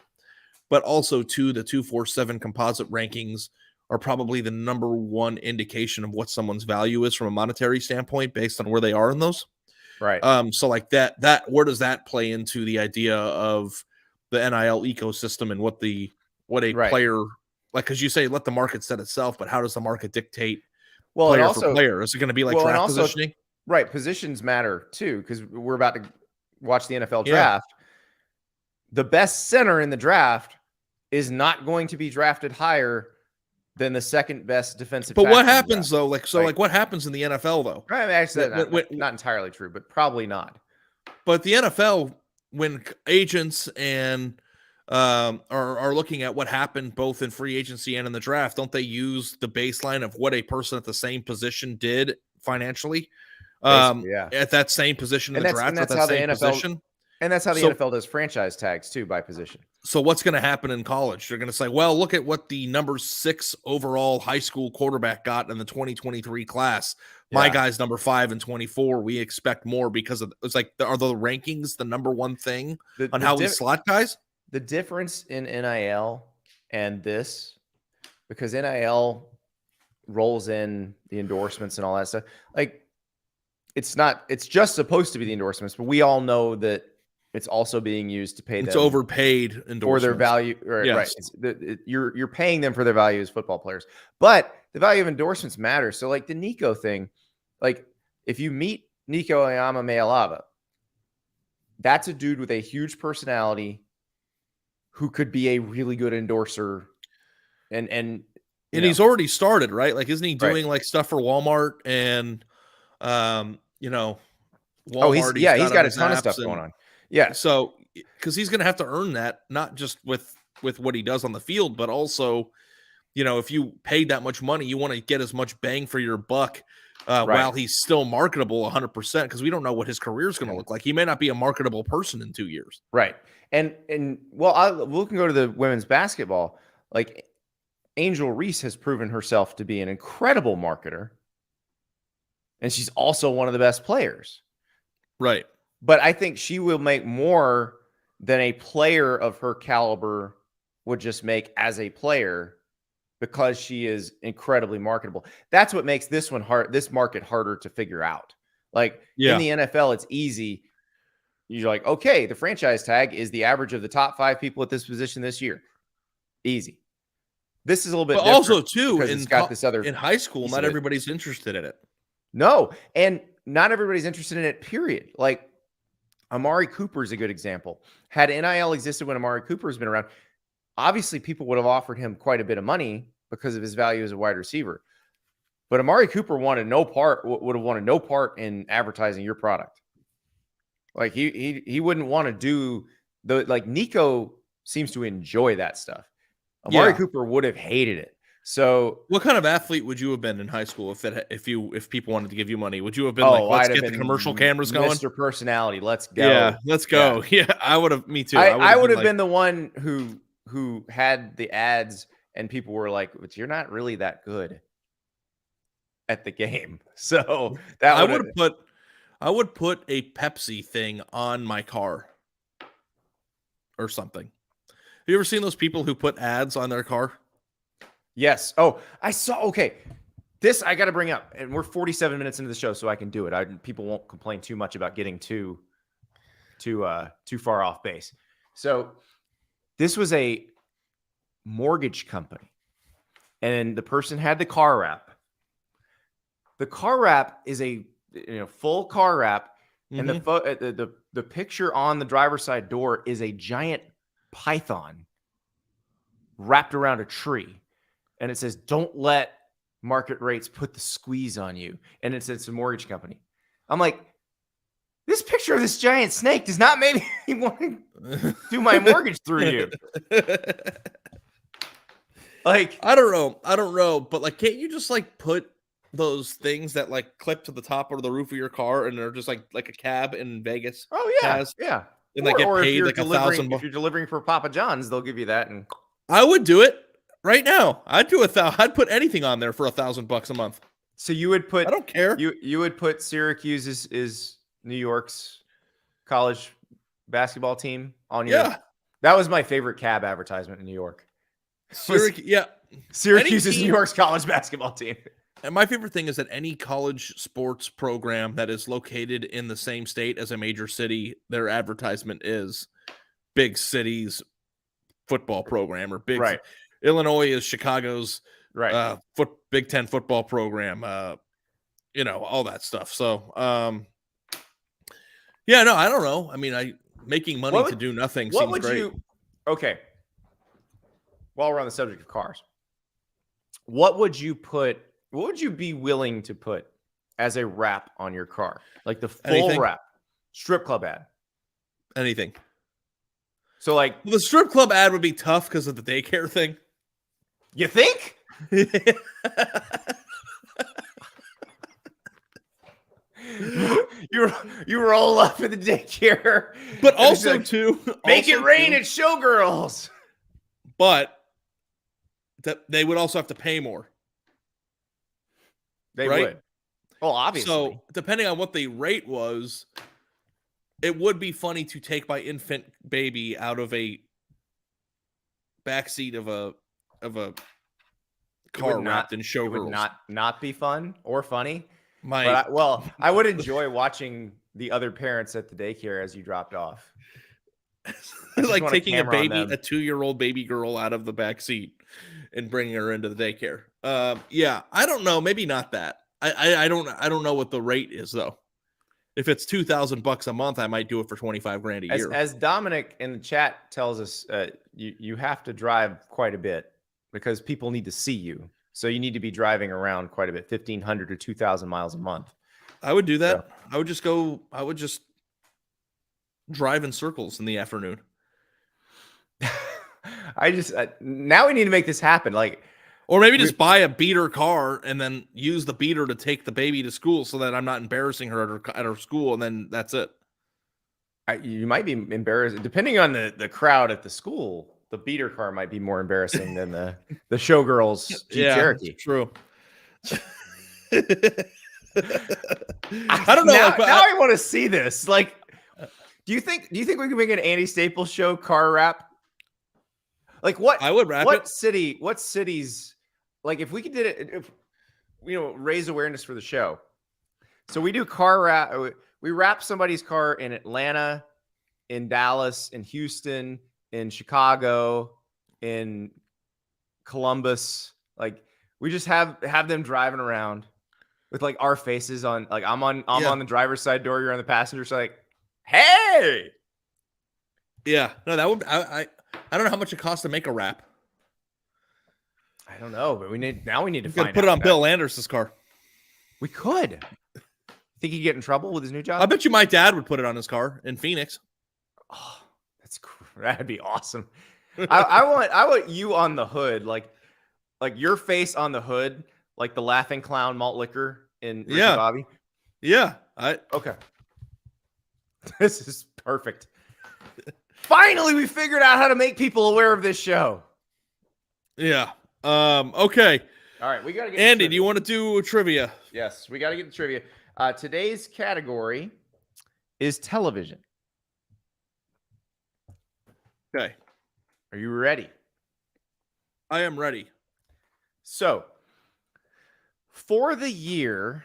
but also too the 247 composite rankings are probably the number one indication of what someone's value is from a monetary standpoint based on where they are in those. Right. So like that where does that play into the idea of the NIL ecosystem and what a player, like, because you say let the market set itself, but how does the market dictate player for player? Is it going to be like draft positioning? Right. Positions matter too, because we're about to watch the NFL draft. The best center in the draft is not going to be drafted higher than the second best defensive. But what happens though? Like what happens in the NFL though? Right, actually, not entirely true, but probably not. But the NFL, when agents and are looking at what happened both in free agency and in the draft, don't they use the baseline of what a person at the same position did financially at that same position in the draft? And that's how the NFL, and that's how the NFL does franchise tags too, by position. So what's going to happen in college? They're going to say, well, look at what the number 6 overall high school quarterback got in the 2023 class, My guy's number 5 and 24. We expect more because of it's like are the rankings the number one thing on how we slot guys? The difference in NIL and this, because NIL rolls in the endorsements and all that stuff. Like it's just supposed to be the endorsements, but we all know that it's also being used to pay them. It's overpaid endorsements for their value. Right. Yes. Right. You're paying them for their value as football players, but the value of endorsements matters. So like the Nico thing, like if you meet Nico Ayama, that's a dude with a huge personality who could be a really good endorser. And he's already started, right? Like, isn't he doing like stuff for Walmart and, Walmart? He's got a ton of stuff going on. Yeah. So, because he's going to have to earn that, not just with what he does on the field, but also, if you paid that much money, you want to get as much bang for your buck while he's still marketable 100%, because we don't know what his career is going to look like. He may not be a marketable person in 2 years. Right. And we can go to the women's basketball. Like Angel Reese has proven herself to be an incredible marketer. And she's also one of the best players. Right. But I think she will make more than a player of her caliber would just make as a player, because she is incredibly marketable. That's what makes this market harder to figure out. Like in the NFL, it's easy. You're like, okay, the franchise tag is the average of the top 5 people at this position this year. Easy. This is a little bit different. Also, too, in high school, not everybody's interested in it. No, and not everybody's interested in it, period. Like Amari Cooper is a good example. Had NIL existed when Amari Cooper has been around, obviously people would have offered him quite a bit of money because of his value as a wide receiver. But Amari Cooper would have wanted no part in advertising your product. Like he wouldn't want to do Nico seems to enjoy that stuff. Amari Cooper would have hated it. So what kind of athlete would you have been in high school if people wanted to give you money? Would you have been let's get the commercial cameras going? Mr. Personality, let's go. Yeah, let's go. Yeah, I would have. Me too. I would have been the one who had the ads, and people were like, "But you're not really that good at the game." So that I would put a Pepsi thing on my car or something. Have you ever seen those people who put ads on their car? Yes. Oh, I saw. Okay. This I got to bring up, and we're 47 minutes into the show, so I can do it. People won't complain too much about getting too far off base. So this was a mortgage company, and the person had the car wrap. The car wrap is a full car wrap, and the picture on the driver's side door is a giant python wrapped around a tree. And it says, "Don't let market rates put the squeeze on you." And it's a mortgage company. I'm like, this picture of this giant snake does not make me want to do my mortgage through you. Like, I don't know. But like, can't you just like put those things that like clip to the top of the roof of your car and they're just like a cab in Vegas? Oh yeah. Yeah. And they get paid like $1,000. If you're delivering for Papa John's, they'll give you that. And I would do it. Right now, I'd put anything on there for $1,000 a month. So you would put? I don't care. You would put Syracuse is New York's college basketball team on your. Yeah, that was my favorite cab advertisement in New York. Syracuse is New York's college basketball team. And my favorite thing is that any college sports program that is located in the same state as a major city, their advertisement is big cities football program or big. Right. Illinois is Chicago's Big Ten football program, all that stuff. So, I don't know. I mean, making money to do nothing seems great. Okay. While we're on the subject of cars, what would you be willing to put as a wrap on your car? Like the full wrap, strip club ad? Anything. So like the strip club ad would be tough because of the daycare thing. You think? you roll up in the daycare, but also like, too make it rain at Showgirls. But they would also have to pay more. They would. Oh, obviously. So depending on what the rate was, it would be funny to take my infant baby out of a backseat of a car wrapped in It would showgirls. not be fun or funny. My I would enjoy watching the other parents at the daycare as you dropped off. like taking a camera on baby, them. a 2-year-old baby girl out of the back seat and bringing her into the daycare. Yeah, I don't know. Maybe not that. I don't know what the rate is though. If it's $2,000 a month, I might do it for 25 grand a year. As Dominic in the chat tells us, you have to drive quite a bit because people need to see you. So you need to be driving around quite a bit, 1,500 to 2,000 miles a month. I would do that. So. I would just drive in circles in the afternoon. Now we need to make this happen. Or maybe just buy a beater car and then use the beater to take the baby to school so that I'm not embarrassing her at her school, and then that's it. You might be embarrassed. Depending on the crowd at the school, the beater car might be more embarrassing than the showgirls Jeep Cherokee. True. I don't know. Now I want to see this. Do you think we can make an Andy Staples show car wrap? What I would wrap what it. city? What cities? If we could did it, if raise awareness for the show. So we do car wrap. We wrap somebody's car in Atlanta, in Dallas, in Houston, in Chicago, in Columbus. We just have them driving around with our faces on. I'm on the driver's side door. You're on the passenger side. Hey. Yeah. No, that would. I don't know how much it costs to make a wrap. I don't know, but we need to put it on Bill Anders's car. We could. Think he'd get in trouble with his new job? I bet you my dad would put it on his car in Phoenix. Oh, that'd be awesome. I want you on the hood, like your face on the hood, like the laughing clown malt liquor in Ricky Bobby. Yeah. Okay. This is perfect. Finally, we figured out how to make people aware of this show. Yeah. Okay. All right, we got to get Andy, do you want to do trivia? Yes, we got to get the trivia. Today's category is television. Okay. Are you ready? I am ready. So, for the year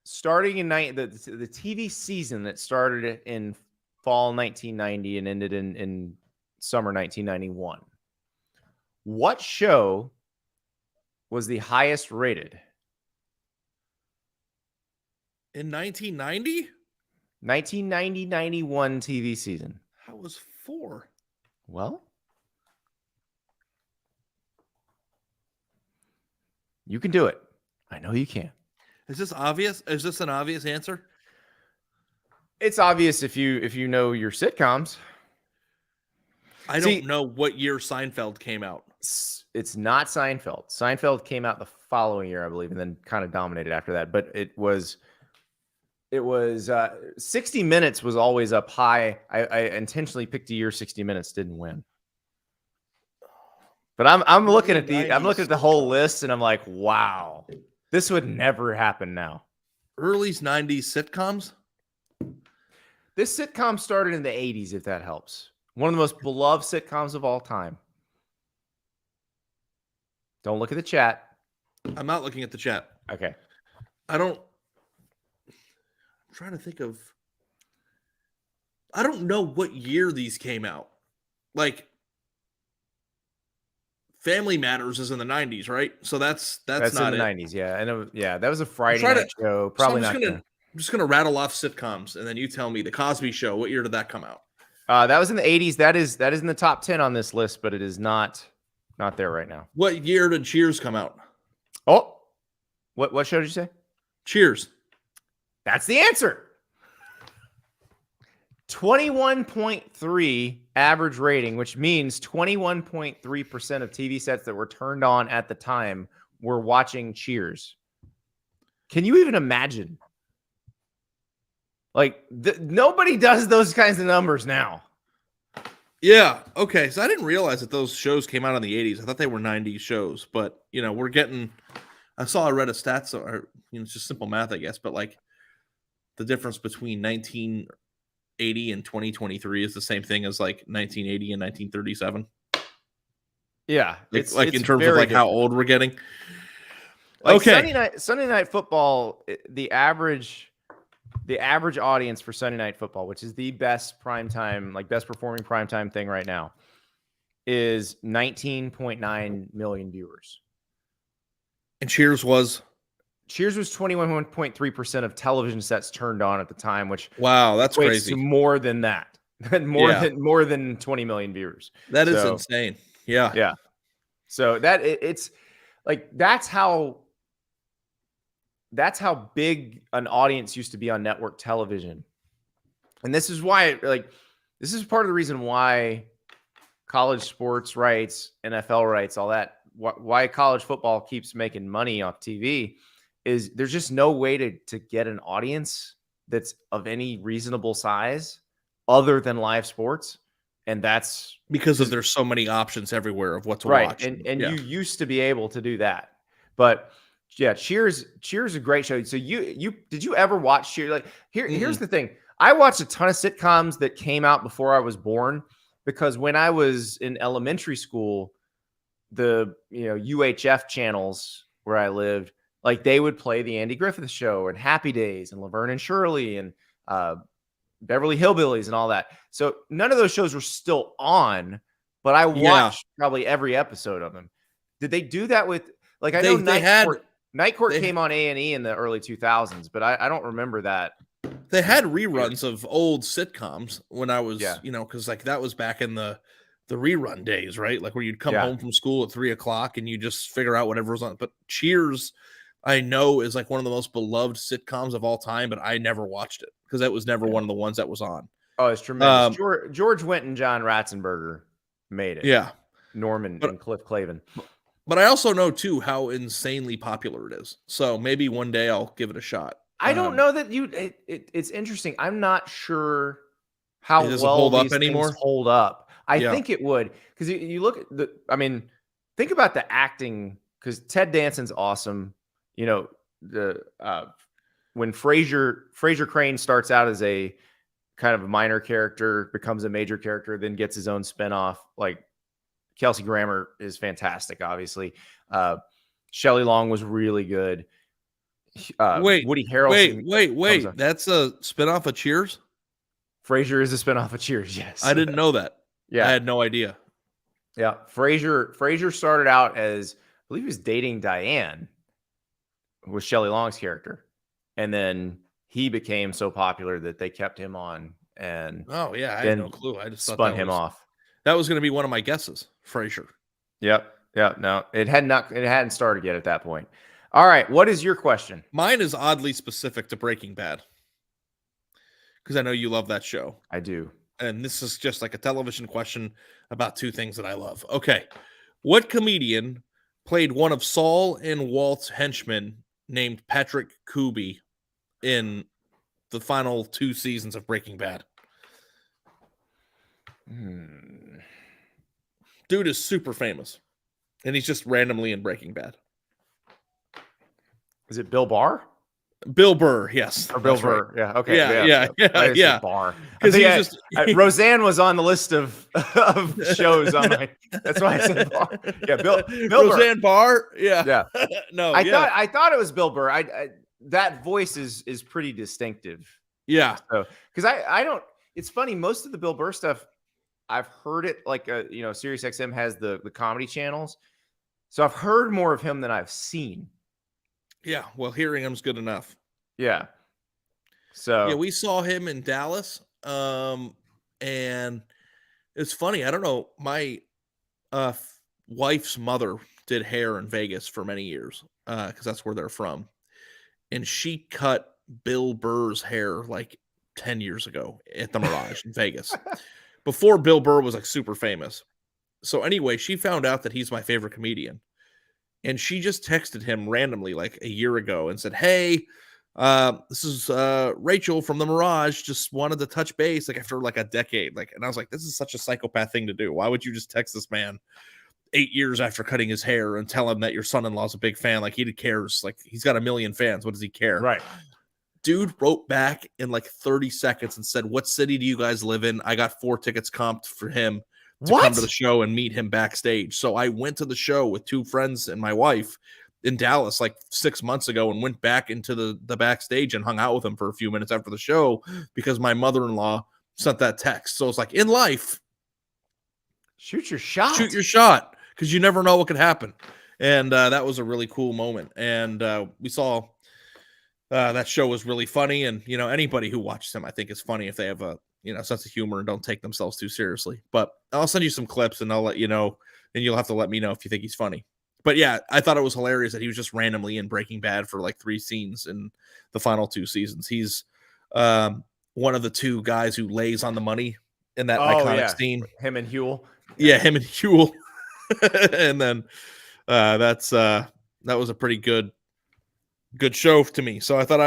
starting in the TV season that started in fall 1990 and ended in summer 1991, what show was the highest rated? In 1990? 1990-91 TV season. That was 4. Well, you can do it. I know you can. Is this obvious? Is this an obvious answer? It's obvious if you know your sitcoms. I don't know what year Seinfeld came out. It's not Seinfeld. Seinfeld came out the following year, I believe, and then kind of dominated after that. But it was 60 Minutes was always up high. I intentionally picked a year 60 Minutes didn't win. But I'm looking at the whole list and I'm like, wow, this would never happen now. Early 90s sitcoms? This sitcom started in the 80s, if that helps. One of the most beloved sitcoms of all time. Don't look at the chat. I'm not looking at the chat. Okay. I'm trying to think of. I don't know what year these came out. Family Matters is in the 90s, right? So that's not in the 90s, yeah. And that was a Friday night show. Probably not. I'm just gonna rattle off sitcoms, and then you tell me. The Cosby Show. What year did that come out? That was in the 80s. That is in the top 10 on this list, but it is not there right now. What year did Cheers come out? Oh, what show did you say? Cheers. That's the answer. 21.3 average rating, which means 21.3% of TV sets that were turned on at the time were watching Cheers. Can you even imagine? Nobody does those kinds of numbers now. Yeah. Okay. So I didn't realize that those shows came out in the 80s. I thought they were 90s shows, but we're getting I read a stats, or it's just simple math, I guess, but like the difference between 1980 and 2023 is the same thing as like 1980 and 1937. Yeah, Like it's in terms of very like how different. old we're getting. Like Okay. Sunday night football, the average audience for Sunday night football, which is the best primetime, like best performing primetime thing right now, is 19.9 million viewers. And Cheers was 21.3% of television sets turned on at the time, which wow, that's equates to crazy. more than that, more than 20 million viewers. That is So insane. Yeah. yeah, so it's like that's how big an audience used to be on network television. And this is why, like, this is part of the reason why college sports rights, NFL rights, all that, why college football keeps making money off TV is there's just no way to get an audience that's of any reasonable size other than live sports. And that's Because of there's so many options everywhere of what to right. watch. And yeah. you used to be able to do that. But yeah, Cheers is a great show. So did you ever watch Cheers? Like here's the thing. I watched a ton of sitcoms that came out before I was born because when I was in elementary school, the UHF channels where I lived, like they would play the Andy Griffith Show and Happy Days and Laverne and Shirley and Beverly Hillbillies and all that. So none of those shows were still on, but I watched probably every episode of them. Did they do that with like I know Night Court came on A&E in the early 2000s, but I don't remember that. They had reruns of old sitcoms when I was, because like that was back in the rerun days, right? Like where you'd come home from school at 3:00 and you just figure out whatever was on. But Cheers, I know, is like one of the most beloved sitcoms of all time, but I never watched it because that was never one of the ones that was on. Oh, it's tremendous. George Wendt and John Ratzenberger made it. Yeah. Norman and Cliff Clavin. But I also know, too, how insanely popular it is. So maybe one day I'll give it a shot. I don't know that it's interesting. I'm not sure how well these things hold up. I think it would. Because you look at think about the acting, because Ted Danson's awesome. When Frasier Crane starts out as a kind of a minor character, becomes a major character, then gets his own spinoff, like Kelsey Grammer is fantastic, obviously. Shelley Long was really good. Woody Harrelson. Wait. That's a spinoff of Cheers? Frasier is a spinoff of Cheers, yes. I didn't know that. Yeah. I had no idea. Yeah. Frasier started out as, I believe he was dating Diane, with Shelley Long's character. And then he became so popular that they kept him on. And I had no clue. I just spun him off. That was going to be one of my guesses, Frasier. Yep. No, it hadn't started yet at that point. All right. What is your question? Mine is oddly specific to Breaking Bad, because I know you love that show. I do. And this is just like a television question about two things that I love. Okay. What comedian played one of Saul and Walt's henchmen named Patrick Kuby in the final 2 seasons of Breaking Bad? Dude is super famous, and he's just randomly in Breaking Bad. Is it Bill Barr? Bill Burr, yes. Or Bill Burr, right. Yeah. Okay. Yeah. Barr. Because Roseanne was on the list of shows on my. That's why I said Barr. Yeah, Bill Roseanne Barr. Yeah. No, I thought it was Bill Burr. I that voice is pretty distinctive. Yeah. So because I don't. It's funny. Most of the Bill Burr stuff, I've heard it like Sirius XM has the comedy channels, so I've heard more of him than I've seen. Yeah, well, hearing him's good enough. Yeah. So yeah, we saw him in Dallas, and it's funny. I don't know. My wife's mother did hair in Vegas for many years because that's where they're from, and she cut Bill Burr's hair like 10 years ago at the Mirage in Vegas, before Bill Burr was like super famous. So anyway, she found out that he's my favorite comedian. And she just texted him randomly like a year ago and said, "Hey, this is Rachel from the Mirage. Just wanted to touch base like after like a decade." And I was like, "This is such a psychopath thing to do. Why would you just text this man?" 8 years after cutting his hair and tell him that your son-in-law's a big fan. Like, he cares. Like, he's got 1 million fans. What does he care? Right. Dude wrote back in like 30 seconds and said, "What city do you guys live in? I got 4 tickets comped for him to come to the show and meet him backstage." So I went to the show with 2 friends and my wife in Dallas like 6 months ago and went back into the backstage and hung out with him for a few minutes after the show because my mother-in-law sent that text. So it's like, in life, shoot your shot. Shoot your shot, because you never know what could happen. And that was a really cool moment. And we saw that show was really funny. And, you know, anybody who watches him, I think, is funny if they have a, you know, sense of humor and don't take themselves too seriously. But I'll send you some clips and I'll let you know, and you'll have to let me know if you think he's funny. But yeah, I thought it was hilarious that he was just randomly in Breaking Bad for like 3 scenes in the final 2 seasons. He's one of the 2 guys who lays on the money in that iconic scene. Him and Huel. Yeah, him and Huel. And then that was a pretty good show to me. So I thought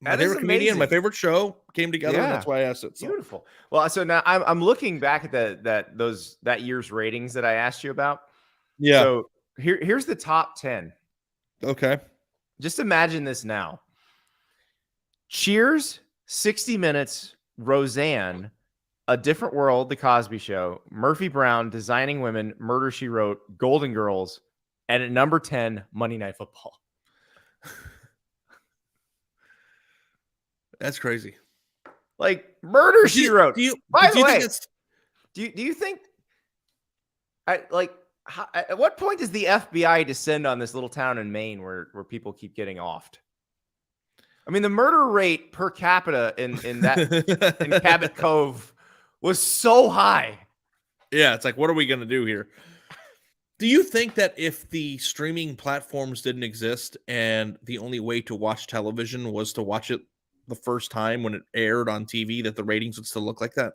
my favorite comedian, my favorite show came together, and that's why I asked it. So. Beautiful. Well, so now I'm looking back at that year's ratings that I asked you about. Yeah. So here's the top 10. Okay. Just imagine this now. Cheers, 60 Minutes, Roseanne, A Different World, The Cosby Show, Murphy Brown, Designing Women, Murder, She Wrote, Golden Girls, and at number 10, Monday Night Football. That's crazy. Like, Murder, She Wrote. By the way, do you think at what point does the FBI descend on this little town in Maine where people keep getting offed? I mean, the murder rate per capita in Cabot Cove was so high. Yeah, it's like, what are we going to do here? Do you think that if the streaming platforms didn't exist and the only way to watch television was to watch it the first time when it aired on TV, that the ratings would still look like that?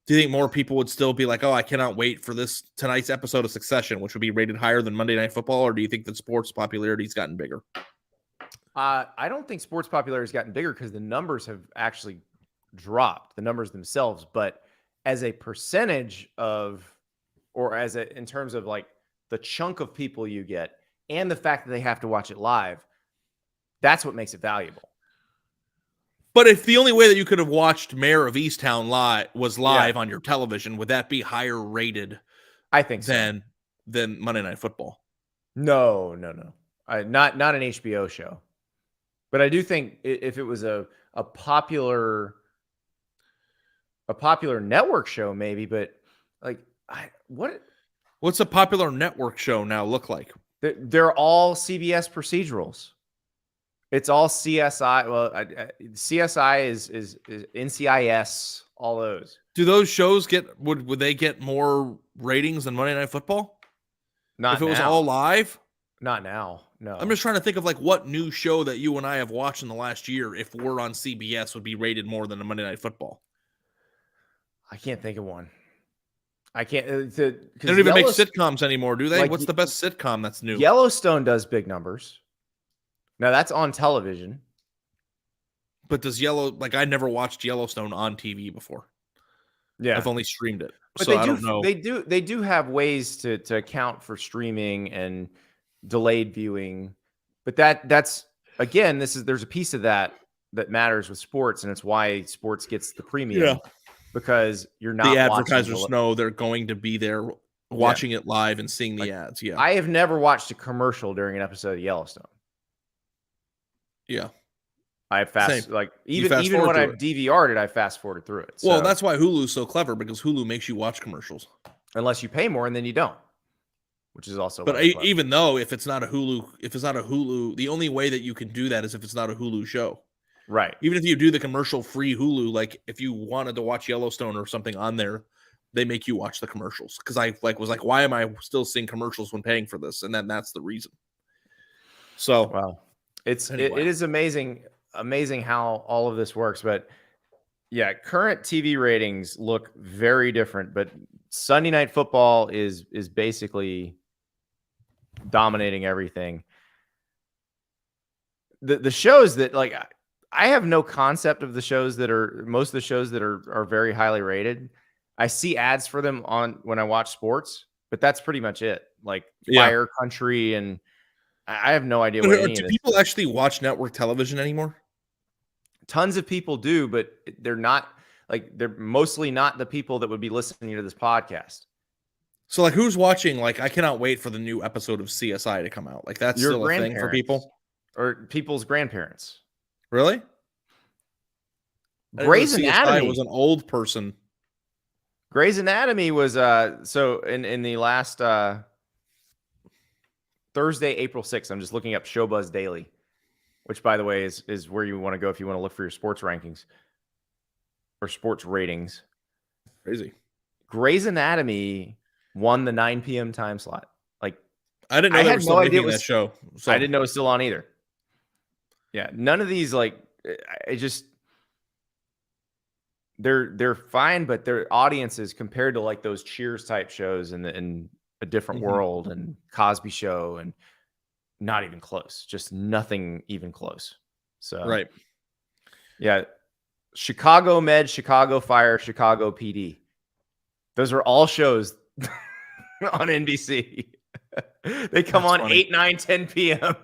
Do you think more people would still be like, "Oh, I cannot wait for tonight's episode of Succession," which would be rated higher than Monday Night Football? Or do you think that sports popularity has gotten bigger? I don't think sports popularity has gotten bigger because the numbers have actually dropped, the numbers themselves. But as a percentage of, or in terms of like the chunk of people you get and the fact that they have to watch it live, that's what makes it valuable. But if the only way that you could have watched Mayor of Easttown was live on your television, would that be higher rated? I think so. Than Monday Night Football. No. Not an HBO show. But I do think if it was a popular network show, maybe. But like, what's a popular network show now look like? They're all CBS procedurals. It's all CSI. Well, CSI is NCIS. All those. Do those shows would they get more ratings than Monday Night Football? Not if it was now. all live. Not now. No. I'm just trying to think of like what new show that you and I have watched in the last year, if we're on CBS, would be rated more than a Monday Night Football. I can't think of one. I can't. They don't even make sitcoms anymore, do they? Like, what's the best sitcom that's new? Yellowstone does big numbers. Now that's on television. But does I never watched Yellowstone on TV before. Yeah. I've only streamed it. But so I don't know. They do have ways to account for streaming and delayed viewing. But that's again, there's a piece of that matters with sports, and it's why sports gets the premium. Yeah. Because you're not the advertisers know they're going to be there watching it live and seeing the ads. Yeah. I have never watched a commercial during an episode of Yellowstone. Yeah. I even when I've DVR'd it, I fast forwarded through it. So. Well, that's why Hulu's so clever, because Hulu makes you watch commercials. Unless you pay more, and then you don't. Which is also. But even though if it's not a Hulu, the only way that you can do that is if it's not a Hulu show. Right. Even if you do the commercial-free Hulu, like if you wanted to watch Yellowstone or something on there, they make you watch the commercials. Because I was like, why am I still seeing commercials when paying for this? And then that's the reason. So wow, it is amazing how all of this works. But yeah, current TV ratings look very different. But Sunday Night Football is basically dominating everything. The shows that like. I have no concept of most of the shows that are very highly rated. I see ads for them when I watch sports, but that's pretty much it. Like Yeah. Fire Country, and I have no idea what any Do of this people is. actually watch network television anymore? Tons of people do, but they're not like they're mostly not the people that would be listening to this podcast. So, like, who's watching? Like, I cannot wait for the new episode of CSI to come out. Like, that's Your still a thing for grandparents people. or people's grandparents. Really? I didn't know Grey's CSI was Anatomy. an old person. Grey's Anatomy was so in the last Thursday, April 6th. I'm just looking up Showbuzz Daily, which by the way is where you want to go if you want to look for your sports rankings or sports ratings. Crazy. Grey's Anatomy won the 9 p.m. time slot. Like I didn't know they were still making that show. So I didn't know it was still on either. Yeah, none of these like I just they're fine, but their audiences compared to like those Cheers type shows in A Different World and Cosby Show and not even close. Just nothing even close. So right. Yeah. Chicago Med, Chicago Fire, Chicago PD. Those are all shows on NBC. They come on funny. 8, 9, 10 p.m.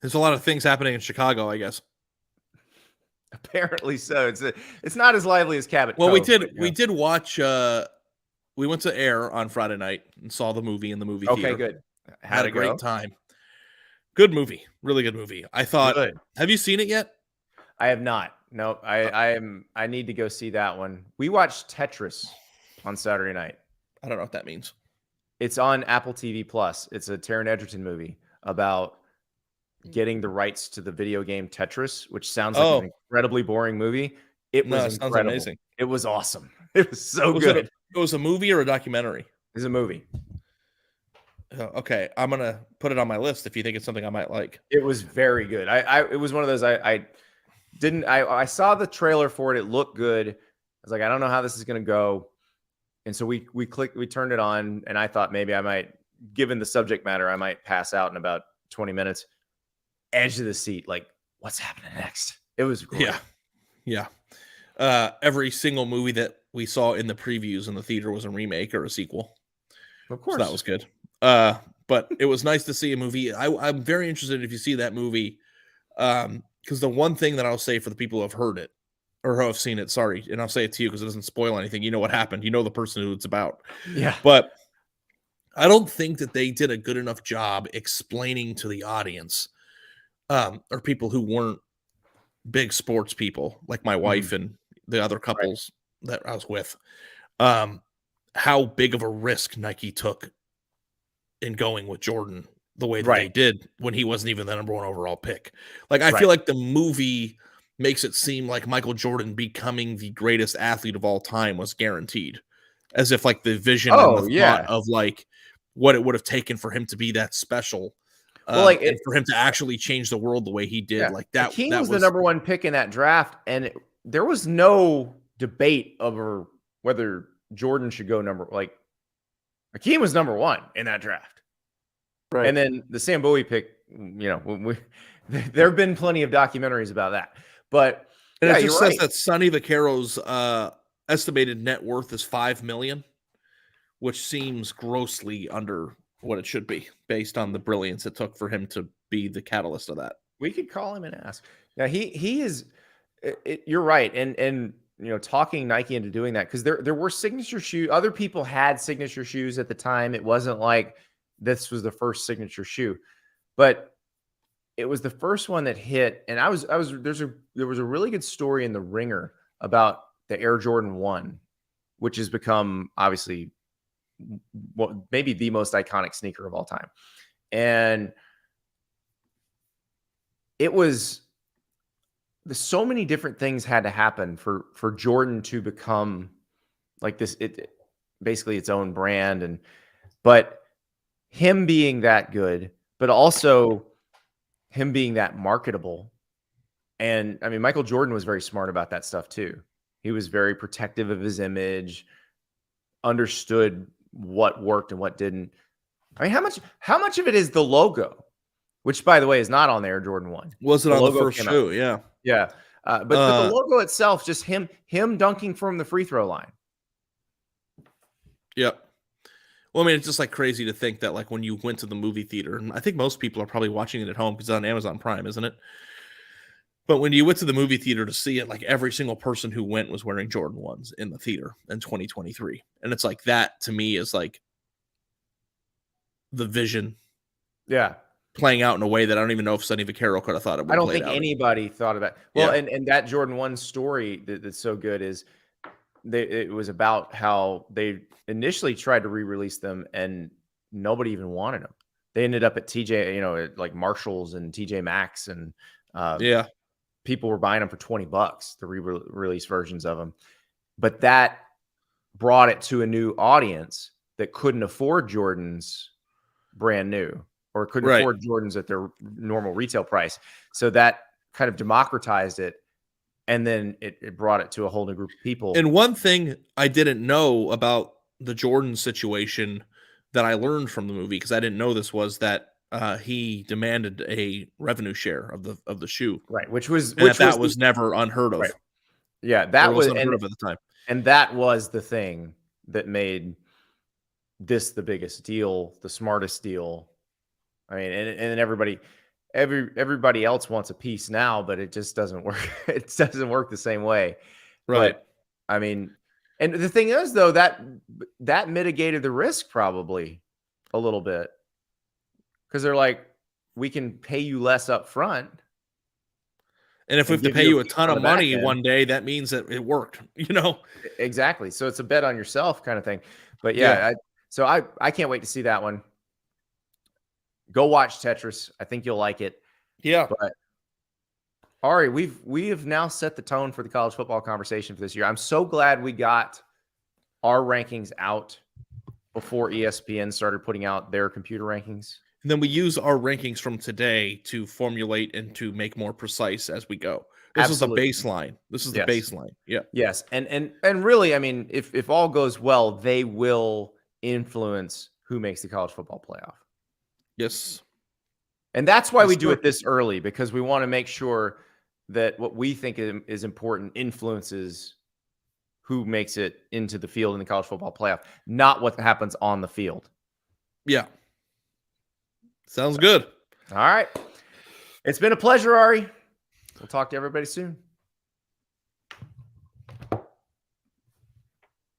There's a lot of things happening in Chicago, I guess. Apparently so. It's not as lively as Cabot Well, Cove, we did watch we went to Air on Friday night and saw the movie in the movie theater. Okay, good. Had a great time. Good movie. Really good movie. I thought Good. Have you seen it yet? I have not. No, I need to go see that one. We watched Tetris on Saturday night. I don't know what that means. It's on Apple TV Plus. It's a Taron Egerton movie about getting the rights to the video game Tetris, which sounds like an incredibly boring movie. It was incredible. Sounds amazing. It was awesome. It was so good. It was a movie or a documentary? It's a movie. Okay, I'm gonna put it on my list if you think it's something I might like. It was very good. It was one of those I saw the trailer for it. It looked good. I was like, I don't know how this is gonna go. And so we turned it on, and I thought maybe I might, given the subject matter, I might pass out in about 20 minutes. Edge of the seat, like, what's happening next? It was great. Yeah. Every single movie that we saw in the previews in the theater was a remake or a sequel. Of course. So that was good. But it was nice to see a movie. I'm very interested if you see that movie, because the one thing that I'll say for the people who have heard it or who have seen it, sorry, and I'll say it to you because it doesn't spoil anything. You know what happened. You know the person who it's about. Yeah. But I don't think that they did a good enough job explaining to the audience, or people who weren't big sports people, like my wife and the other couples that I was with, how big of a risk Nike took in going with Jordan the way that they did when he wasn't even the number 1 overall pick. Like, I feel like the movie makes it seem like Michael Jordan becoming the greatest athlete of all time was guaranteed, as if like the vision and the thought of like what it would have taken for him to be that special. Well, like and for him to actually change the world the way he did, like that. Hakeem that was the number 1 pick in that draft, and there was no debate over whether Jordan should go Hakeem was number 1 in that draft. Right. And then the Sam Bowie pick, there have been plenty of documentaries about that. But it just says that Sonny Vaccaro's estimated net worth is $5 million, which seems grossly under what it should be based on the brilliance it took for him to be the catalyst of that. We could call him and ask. Now he is. You're right, and talking Nike into doing that, because there were signature shoes. Other people had signature shoes at the time. It wasn't like this was the first signature shoe, but it was the first one that hit. And there was a really good story in the Ringer about the Air Jordan 1, which has become obviously maybe the most iconic sneaker of all time. And it was so many different things had to happen for Jordan to become like this, basically its own brand. But him being that good, but also him being that marketable. And I mean, Michael Jordan was very smart about that stuff too. He was very protective of his image, understood what worked and what didn't. I mean, how much of it is the logo, which by the way is not on the Air Jordan 1. Was it on the first shoe? Yeah. Yeah. But the logo itself, just him dunking from the free throw line. Yep. Well, I mean, it's just like crazy to think that like when you went to the movie theater, and I think most people are probably watching it at home because it's on Amazon Prime, isn't it? But when you went to the movie theater to see it, like every single person who went was wearing Jordan 1s in the theater in 2023. And it's like that to me is like the vision Yeah. playing out in a way that I don't even know if Sonny Vaccaro could have thought it would I have don't played think out. anybody thought of that. Well, Yeah. and that Jordan 1 story that's so good is it was about how they initially tried to re-release them and nobody even wanted them. They ended up at TJ, at like Marshalls and TJ Maxx, and Yeah. people were buying them for $20, the re-release versions of them. But that brought it to a new audience that couldn't afford Jordans brand new, or couldn't Right. afford Jordans at their normal retail price. So that kind of democratized it. And then it brought it to a whole new group of people. And one thing I didn't know about the Jordan situation that I learned from the movie, because I didn't know this, was that he demanded a revenue share of the shoe, Right. Which and that was was never unheard right. of, Yeah. or That was was, unheard of at the time. and that was the thing that made this the biggest deal, the smartest deal. I mean, and everybody else wants a piece now, but it just doesn't work. It doesn't work the same way. Right. But I mean, and the thing is though, that mitigated the risk probably a little bit, because they're like, we can pay you less up front And if we and have to give pay you a you a piece ton on of the back money end. one day, that means that it worked, you know? Exactly. So it's a bet on yourself kind of thing. But Yeah. yeah, I can't wait to see that one. Go watch Tetris. I think you'll like it. Yeah. But Ari, we have now set the tone for the college football conversation for this year. I'm so glad we got our rankings out before ESPN started putting out their computer rankings. And then we use our rankings from today to formulate and to make more precise as we go. This is the Absolutely. baseline. This is the Yes. baseline. Yeah. Yes. And really, I mean, if all goes well, they will influence who makes the college football playoff. Yes. And that's why Yes, we do sir. it this early, because we want to make sure that what we think is important influences who makes it into the field in the college football playoff, not what happens on the field. Yeah. Sounds good. All right. It's been a pleasure, Ari. We'll talk to everybody soon.